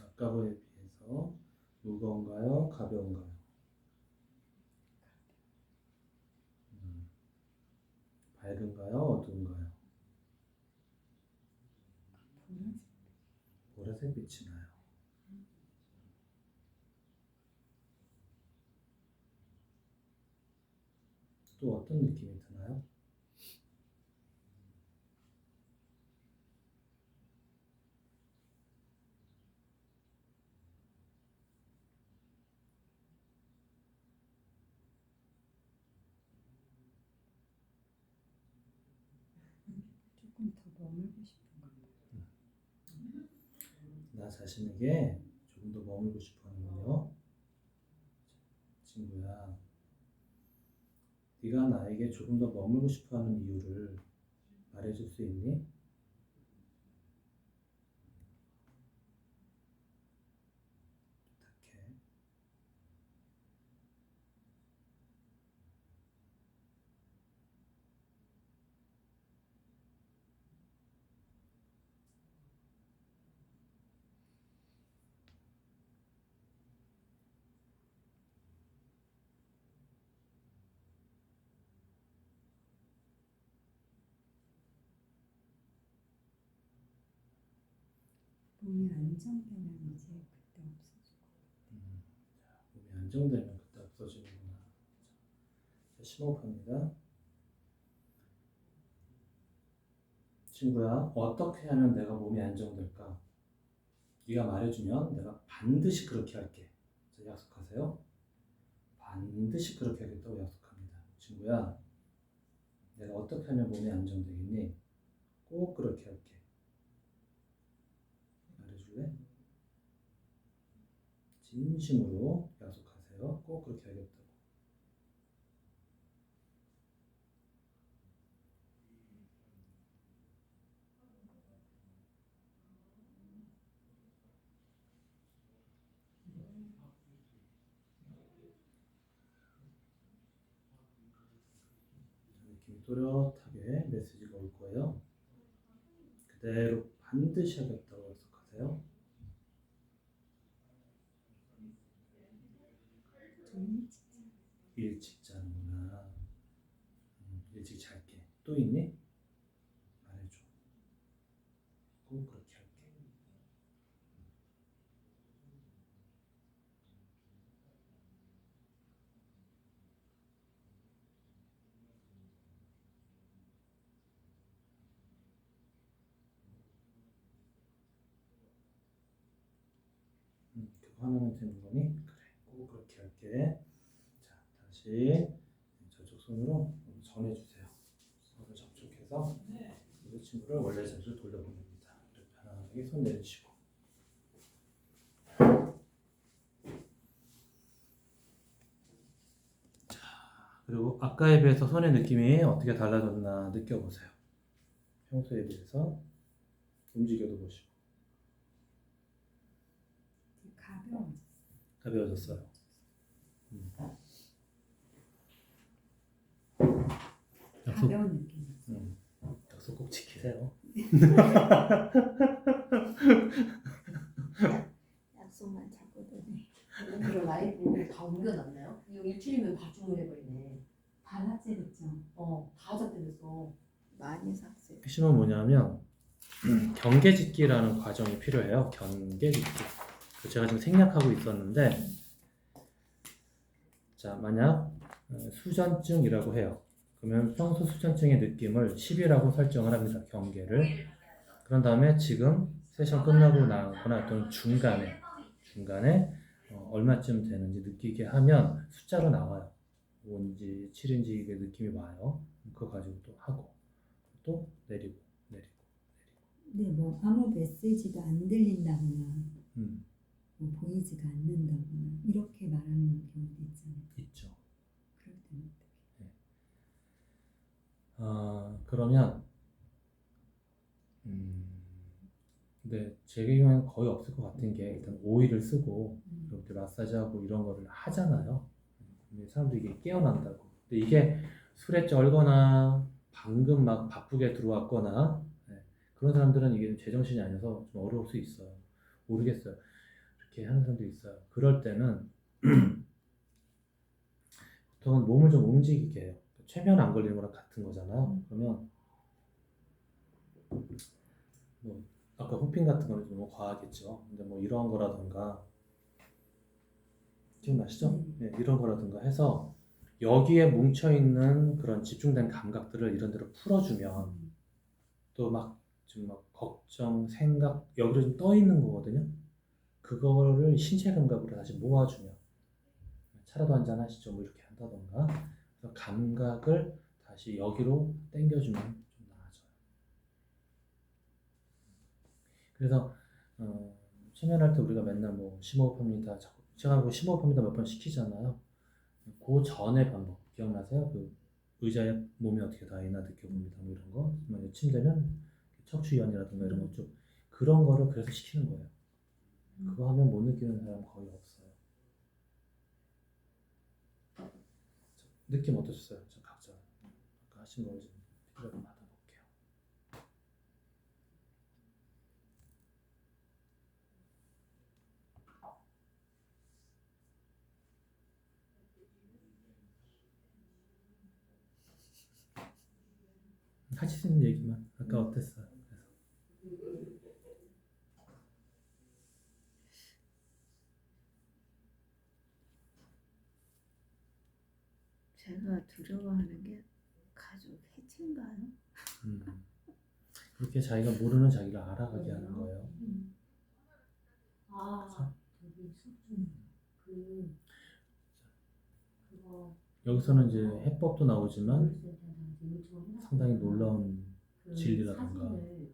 아까 거에 비해서 무거운가요? 가벼운가요? 밝은가요? 어두운가요? 보라색 빛이 나요. 또 어떤 느낌이 드나요? 조금 더 머물고 싶은 것 같아요. 나 자신에게 조금 더 머물고 싶어 하는군요. 친구야, 네가 나에게 조금 더 머물고 싶어 하는 이유를 말해줄 수 있니? 부탁해. 몸이 안정되면 이제 그때 없어질 몸이 안정되면 그때 없어지는구나. 자, 심호흡합니다. 친구야, 어떻게 하면 내가 몸이 안정될까? 네가 말해주면 내가 반드시 그렇게 할게. 자, 약속하세요. 반드시 그렇게 하겠다고 약속합니다. 친구야, 내가 어떻게 하면 몸이 안정되겠니? 꼭 그렇게 할게. 말해줄래? 진심으로 약속하세요. 꼭 그렇게 하겠다고. 느낌이 또렷하게 메시지가 올 거예요. 그대로 반드시 하겠다고 약속하세요. 좀 일찍 자는구나. 일찍 잘게. 또 있니? 말해줘. 꼭 그렇게 할게. 그거 하나면 되는 거니? 그래. 꼭 그렇게 할게. 자, 다시 저쪽 손으로 전해주세요. 손을 접촉해서 이 친구를 원래 자리로 돌려보냅니다. 편안하게 손 내리시고. 그리고 아까에 비해서 손의 느낌이 어떻게 달라졌나 느껴보세요. 평소에 비해서 움직여도 보시고. 가벼워졌어요. 가벼워졌어요. 약속, 가벼운 느낌. 약속 꼭 지키세요. 약속만 잡고 도네. 그럼 라이브 다 옮겨놨나요? 이거 일주일이면 다 주문해버리네. 다 삭제됐죠. 다 삭제됐어. 많이 삭제. 핵심은 뭐냐면 경계짓기라는 과정이 필요해요. 경계짓기. 제가 지금 생략하고 있었는데, 자, 만약 수전증이라고 해요. 그러면 평소 수전증의 느낌을 10이라고 설정을 합니다. 경계를. 그런 다음에 지금 세션 끝나고 나거나 또는 중간에 얼마쯤 되는지 느끼게 하면 숫자로 나와요. 5인지 7인지 이게 느낌이 와요. 그거 가지고 또 하고 또 내리고. 네, 뭐 아무 메시지가 안 들린다거나 음, 뭐 보이지가 않는다거나 이렇게 말하는 경우도 있잖아요. 있죠. 그럴 때는 그러면 근데 제 경우에는 거의 없을 것 같은 게 일단 오일을 쓰고 이렇게 마사지하고 이런 거를 하잖아요. 근데 사람들이 이게 깨어난다고. 근데 이게 술에 쩔거나 방금 막 바쁘게 들어왔거나 그런 사람들은 이게 제정신이 아니어서 좀 어려울 수 있어요. 모르겠어요. 이렇게 하는 사람도 있어요. 그럴 때는 보통은 몸을 좀 움직이게 해요. 최면 안 걸리는 거랑 같은 거잖아요. 그러면 뭐 아까 호핑 같은 거는 너무 과하겠죠. 근데 뭐 이런 거라든가 기억나시죠? 네, 이런 거라든가 해서 여기에 뭉쳐 있는 그런 집중된 감각들을 이런 데로 풀어주면 또 막 좀 막 걱정, 생각 여기로 좀 떠 있는 거거든요. 그거를 신체 감각으로 다시 모아주면 차라도 한잔 하시죠. 뭐 이렇게 한다던가 그래서 감각을 다시 여기로 당겨주면 좀 나아져요. 그래서 체면할 때 우리가 맨날 뭐 심호흡합니다. 제가 뭐 심호흡합니다 몇 번 시키잖아요. 그 전에 방법 기억나세요? 그 의자에 몸이 어떻게 닿이나 느껴봅니다. 뭐 이런 거. 만약 침대면 척추위원이라든가 이런 거 좀 그런 거를 그래서 시키는 거예요. 그거 하면 못 느끼는 사람 거의 없어요. 느낌 어떠셨어요? 저 각자 아까 하신 거 좀 피드백 좀 받아볼게요. 하실 수 있는 얘기만 아까 어땠어요? 그래서 제가 두려워하는 게 가족 해체인가요? 그렇게 자기가 모르는 자기를 알아가게 하는 거예요. 아, 저기 수준 그거 여기서는 이제 해법도 나오지만 요즘은 상당히 놀라운 그 진리라던가 사진을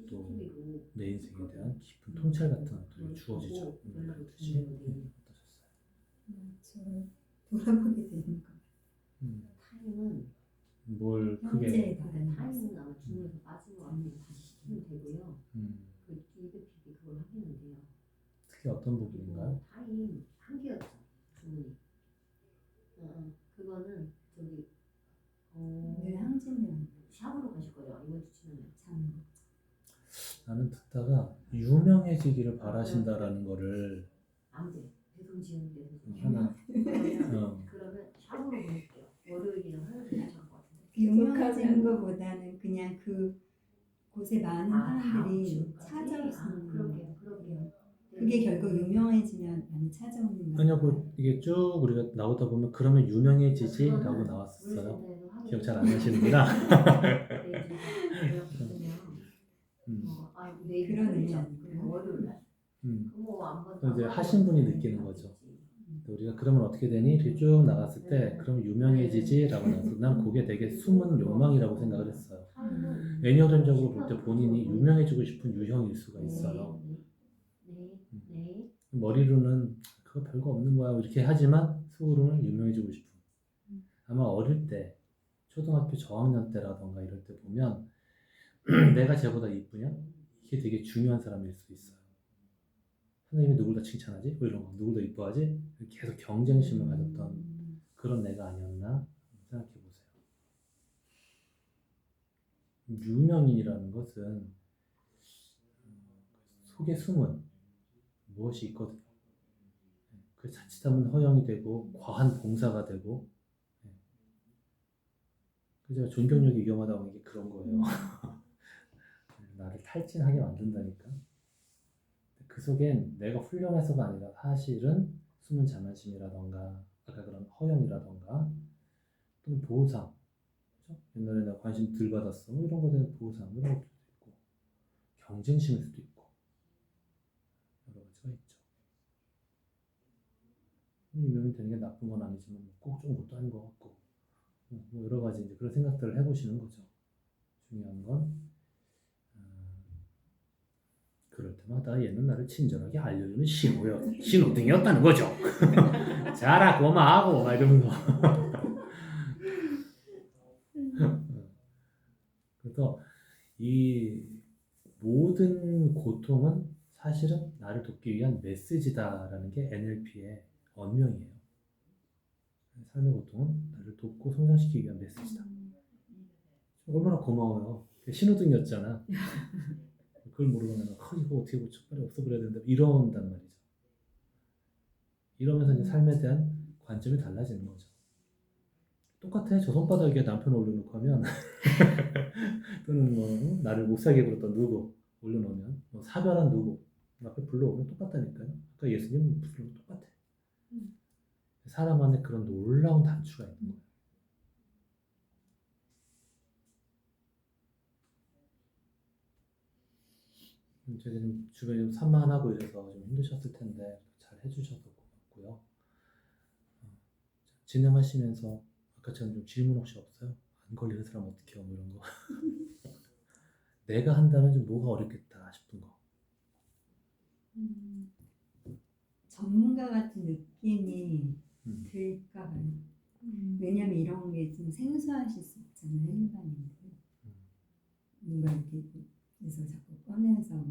또 CCTV로 내 인생에 대한 깊은 통찰 같은 것들이 주어지죠. 연락을 그렇듯이 주는 거지. 어떠셨어요? 저를 돌아보게 되는 거. 타임은 뭘 현재에 크게 대한 타임은 아마 주문에서 빠진 거 같아요. 다시 시키면 되고요. 음, 그 기계픽이 그걸 하면 돼요. 특히 어떤 부분인가요? 타임 한 개였죠 주문이. 그거는 저기 늘 항진되는 샵으로 가실 거죠. 이번 주 치면 참 나는 듣다가 유명해지기를 바라신다라는 거를 안 돼. 배송 지원 돼서 하나 그러면 샵으로 보낼게요. 월요일이나 화요일에 괜찮을 것 같은데. 유명해지는 것보다는 그냥 그 곳에 많은 다음 사람들이 주까지? 찾아올 수 있는 그러게요. 그게 결국 유명해지면 많이 찾아오는 거예요. 왜냐고 이게 쭉 우리가 나오다 보면 그러면 유명해지지라고 나왔었어요. 기억 잘 안 나시는구나. 그런 의미 아닌가요? 월요일 날. 이제 하신 분이 느끼는 거죠. 우리가 그러면 어떻게 되니? 이렇게 쭉 나갔을 때 그럼 유명해지지라고 나서 난 그게 되게 숨은 욕망이라고 생각을 했어요. 애니어점적으로 볼 때 본인이 유명해지고 싶은 유형일 수가 있어요. 머리로는 그거 별거 없는 거야 이렇게 하지만 속으로는 유명해지고 싶은. 아마 어릴 때 초등학교 저학년 때라던가 이럴 때 보면 내가 쟤보다 이쁘냐? 이게 되게 중요한 사람일 수 있어요. 선생님이 누굴 더 칭찬하지? 뭐 이런 거 누굴 더 이뻐하지? 계속 경쟁심을 가졌던 그런 내가 아니었나 생각해 보세요. 유명인이라는 것은 속에 숨은 무엇이 있거든요. 그 자칫하면 허영이 되고 과한 봉사가 되고 그래서 존경력이 위험하다고 하는 게 그런 거예요. 나를 탈진하게 만든다니까. 그 속엔 내가 훌륭해서가 아니라 사실은 숨은 자만심이라던가 아까 그런 허영이라던가 또는 보상 그렇죠? 옛날에 내가 관심 덜 받았어 뭐 이런 거에 대한 보상 이런 것도 있고 경쟁심일 수도 있고 여러 가지가 있죠. 유명이 되는 게 나쁜 건 아니지만 꼭 좋은 것도 아닌 것 같고 뭐 여러 가지 이제 그런 생각들을 해보시는 거죠. 중요한 건 그럴 때마다 얘는 나를 친절하게 알려주는 신호등이었다는 거죠. 자라 고마하고 막 이러면서. 그래서 이 모든 고통은 사실은 나를 돕기 위한 메시지다라는 게 NLP의 언명이에요. 삶의 고통은 나를 돕고 성장시키기 위한 메시지다. 얼마나 고마워요. 신호등이었잖아. 그걸 모르고 나는 이거 어떻게 고쳐 빨리 없애버려야 된다 이런단 말이죠. 이러면서 이제 삶에 대한 관점이 달라지는 거죠. 똑같아. 저 손바닥 위에 남편 올려놓고 하면 또는 뭐 나를 못 살게 굴었던 누구 올려놓으면 뭐 사별한 누구 앞에 불러오면 똑같다니까요. 아까 예수님 불러오면 똑같아. 사람 안에 그런 놀라운 단추가 있는 거예요. 제가 좀 주변에 좀 산만하고 이래서 좀 힘드셨을 텐데 잘 해주셔서 고맙고요. 진행하시면서 아까처럼 좀 질문 혹시 없어요? 안 걸리는 사람 어떻게 해요? 뭐 이런 거. 내가 한다면 좀 뭐가 어렵겠다 싶은 거. 전문가 같은 느낌이 음. 들까 봐요. 왜냐면 이런 게 좀 생소하실 수 있잖아요, 일반인들. 뭔가 이렇게 그래서 자꾸 꺼내서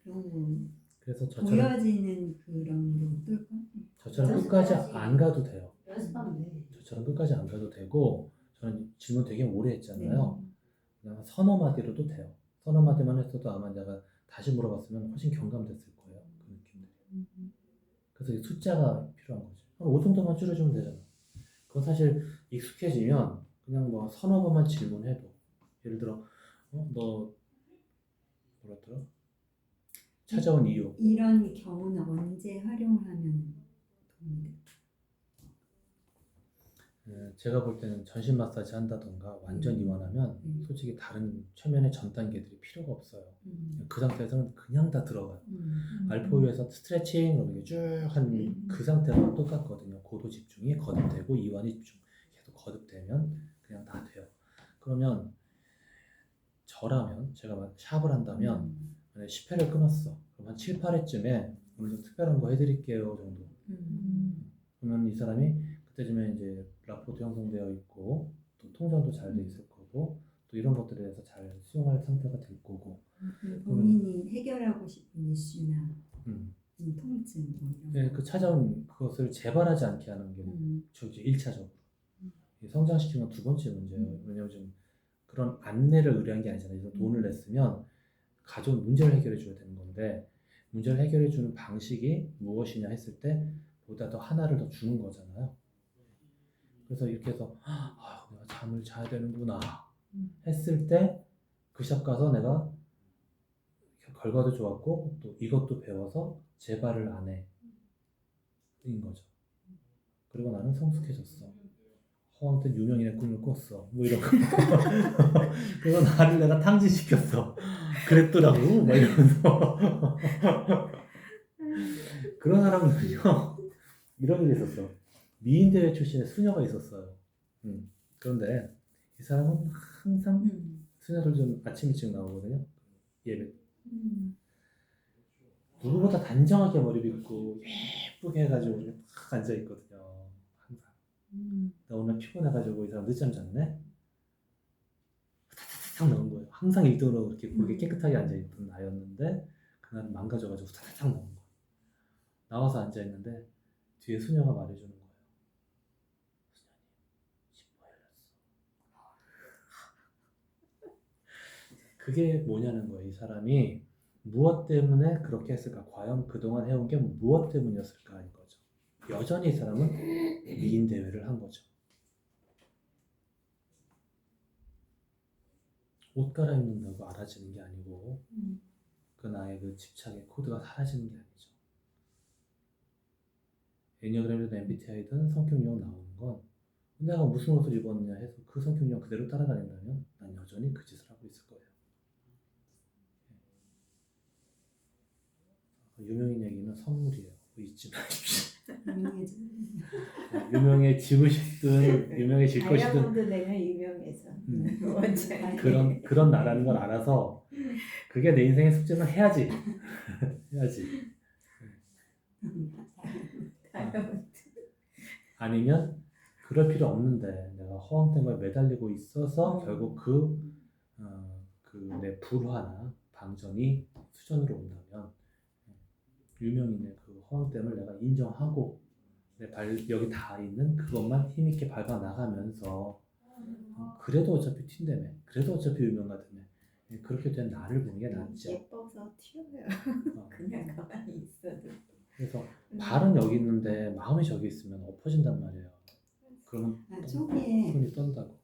그런 거 그래서 저처럼 보여지는 그런 게 어떨까? 끝까지 안 가도 돼요. 연습하면 돼. 저처럼 끝까지 안 가도 되고 저는 질문 되게 오래 했잖아요. 그냥 서너 마디로도 돼요. 서너 마디만 했어도 아마 내가 다시 물어봤으면 훨씬 경감됐을 거예요. 그 느낌들이. 그래서 이 숫자가 필요한 거죠. 한 5 정도만 줄여주면 되잖아. 그건 사실 익숙해지면 그냥 뭐 서너 번만 질문해도 예를 들어 너 뭐랬더라? 찾아온 이유. 이런 경우는 언제 활용하면 도움이 될까? 제가 볼 때는 전신 마사지 한다던가 완전 이완하면 솔직히 다른 최면의 전 단계들이 필요가 없어요. 그 상태에서는 그냥 다 들어가요. 알포유에서 스트레칭 이렇게 쭉 한 그 상태가 똑같거든요. 고도 집중이 거듭되고 이완이 집중 계속 거듭되면 그냥 다 돼요. 그러면 저라면 제가 샵을 한다면 만약에 10회를 끊었어. 그럼 한 7, 8회쯤에 오늘 좀 특별한 거 해드릴게요 정도. 그러면 이 사람이 그때쯤에 이제 라포트 형성되어 있고 또 통장도 잘 돼 있을 거고 또 이런 것들에 대해서 잘 수용할 상태가 될 거고. 본인이 해결하고 싶은 이슈나 통증 뭐 이런 네, 거. 그 찾아온 그것을 재발하지 않게 하는 게 저기 1차적으로. 성장시키는 건 두 번째 문제예요. 왜냐면 좀 그런 안내를 의뢰한 게 아니잖아요. 그래서 돈을 냈으면 가져온 문제를 해결해 줘야 되는 건데 문제를 해결해 주는 방식이 무엇이냐 했을 때 보다 더 하나를 더 주는 거잖아요. 그래서 이렇게 해서 내가 잠을 자야 되는구나 했을 때 그 샵 가서 내가 결과도 좋았고 또 이것도 배워서 재발을 안 해. 인 거죠. 그리고 나는 성숙해졌어. 허황된 유명인의 꿈을 꿨어. 뭐 이런 거. 그리고 나를 내가 탕진시켰어. 그랬더라고. 막 이러면서. 그런 사람들은요. 이런 일이 있었어. 미인대회 출신의 수녀가 있었어요. 그런데 이 사람은 항상 수녀들 좀 아침 일찍 나오거든요. 예배. 누구보다 단정하게 머리 빗고 예쁘게 해가지고 이렇게 탁 앉아있거든요. 항상. 나 오늘 피곤해가지고 이 사람 늦잠 잤네? 타타타탁 나온 거예요. 항상 1등으로 그렇게 고개 깨끗하게 앉아있던 나였는데 그날은 망가져가지고 타타탁 나온 거예요. 나와서 앉아있는데 뒤에 수녀가 말해주는 거예요. 수녀님, 10호 열렸어. 그게 뭐냐는 거예요. 이 사람이 무엇 때문에 그렇게 했을까? 과연 그동안 해온 게 무엇 때문이었을까? 인 거죠. 여전히 이 사람은 미인 대회를 한 거죠. 옷 갈아입는다고 알아지는 게 아니고 그 나의 그 집착의 코드가 사라지는 게 아니죠. 애니어그램이든 MBTI든 성격 유형 나오는 건 내가 무슨 옷을 입었느냐 해서 그 성격 유형 그대로 따라다닌다면 난 여전히 그 짓을 하고 있을 거예요. 유명인 얘기는 선물이에요. 잊지 마십시오. 유명해지고 싶든 유명해질 것이든 다이아몬드 되면 유명해서 그런 나라는 걸 알아서 그게 내 인생의 숙제는 해야지. 해야지. 다이아몬드. 아니면 그럴 필요 없는데 내가 허황된 거에 매달리고 있어서 결국 내 불화나 방전이 수전으로 온다면 유명인의 그 허황됨을 내가 인정하고 내 여기 다 있는 그것만 힘있게 밟아 나가면서 그래도 어차피 튄다며 그래도 어차피 유명하다며 그렇게 된 나를 보는 게 낫죠. 예뻐서 튀어요. 그냥 가만히 있어도. 그래서 발은 여기 있는데 마음이 저기 있으면 엎어진단 말이에요. 그러면 초기에 손이 떤다고.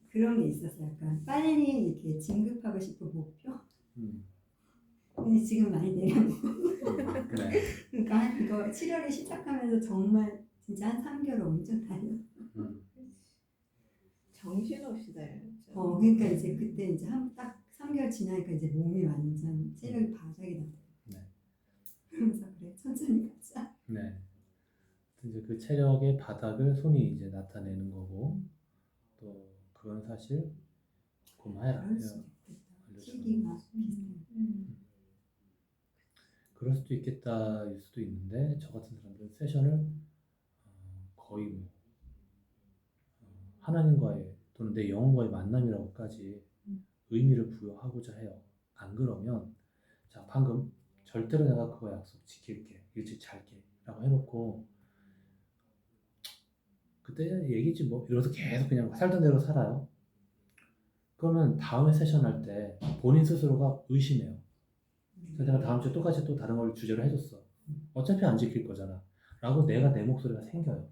그런 게 있었어요. 약간 빨리 이렇게 진급하고 싶은 목표. 음. 근데 지금 많이 내려놓고. 네. 그러니까 이거 치료를 시작하면서 정말 진짜 한 3개월 엄청 다녔어. 정신없이 다녔죠. 그러니까 이제 그때 이제 딱 3개월 지나니까 이제 몸이 완전 체력이 바닥이 나더라고요. 네. 그러면서 그래 천천히 가자. 네. 이제 그 체력의 바닥을 손이 이제 나타내는 거고 또 그건 사실 고마해라. 그럴 수도 있겠다. 시기가 비슷해. 그럴 수도 있겠다일 수도 있는데 저 같은 사람들은 세션을 거의 뭐 하나님과의 또는 내 영혼과의 만남이라고까지 의미를 부여하고자 해요. 안 그러면 자 방금 절대로 내가 그거 약속 지킬게 일찍 잘게 라고 해놓고 그때 얘기지 뭐 이러면서 계속 그냥 살던 대로 살아요. 그러면 다음에 세션 할 때 본인 스스로가 의심해요. 그래서 내가 다음 주에 똑같이 또 다른 걸 주제로 해줬어. 어차피 안 지킬 거잖아. 라고 내가 내 목소리가 생겨요.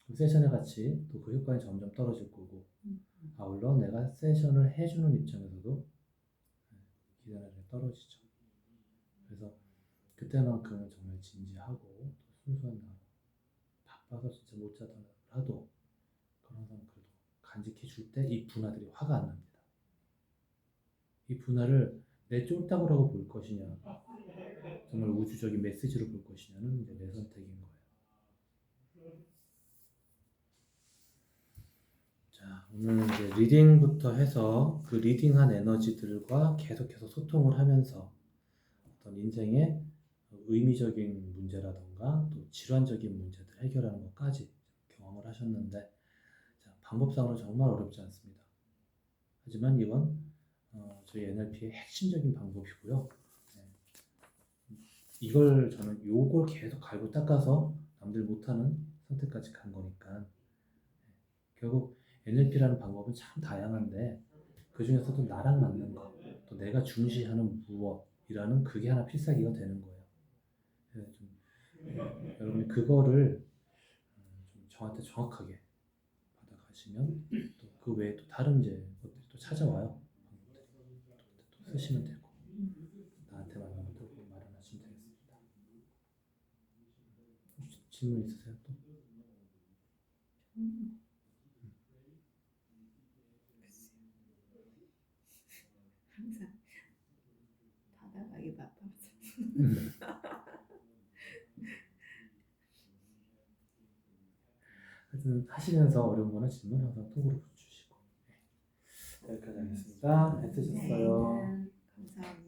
그 세션에 같이 또 그 효과는 점점 떨어질 거고 아울러 내가 세션을 해주는 입장에서도 기대는 떨어지죠. 그래서 그때만큼은 정말 진지하고 또 순수한 나로 바빠서 진짜 못 자더라도 그런 사람 그래도 간직해 줄 때 이 분화들이 화가 안 납니다. 이 분화를 내 쫄따구라고 볼 것이냐 정말 우주적인 메시지로 볼 것이냐는 이제 내 선택인 거예요. 자, 오늘 이제 리딩부터 해서 그 리딩한 에너지들과 계속해서 소통을 하면서 어떤 인생의 의미적인 문제라던가 또 질환적인 문제들 해결하는 것까지 경험을 하셨는데 자, 방법상으로 정말 어렵지 않습니다. 하지만 이건 저희 NLP의 핵심적인 방법이고요. 네. 이걸 저는 요걸 계속 갈고 닦아서 남들 못하는 선택까지 간 거니까 네. 결국 NLP라는 방법은 참 다양한데 그 중에서도 나랑 맞는 거, 또 내가 중시하는 무엇이라는 그게 하나 필살기가 되는 거예요. 그래서 좀, 여러분이 그거를 좀 저한테 정확하게 받아가시면 또 그 외에 또 다른 이제 것들이 또 찾아와요. 방법들이 또 쓰시면 되고 나한테 맞는 것들 꼭 마련하시면 되겠습니다. 혹시 질문 있으세요 또? 항상 받아가기 바빠서. 하여튼 하시면서 어려운 거나 질문 항상 톡으로 주시고 네. 여기까지 하겠습니다. 애쓰셨어요. 감사합니다.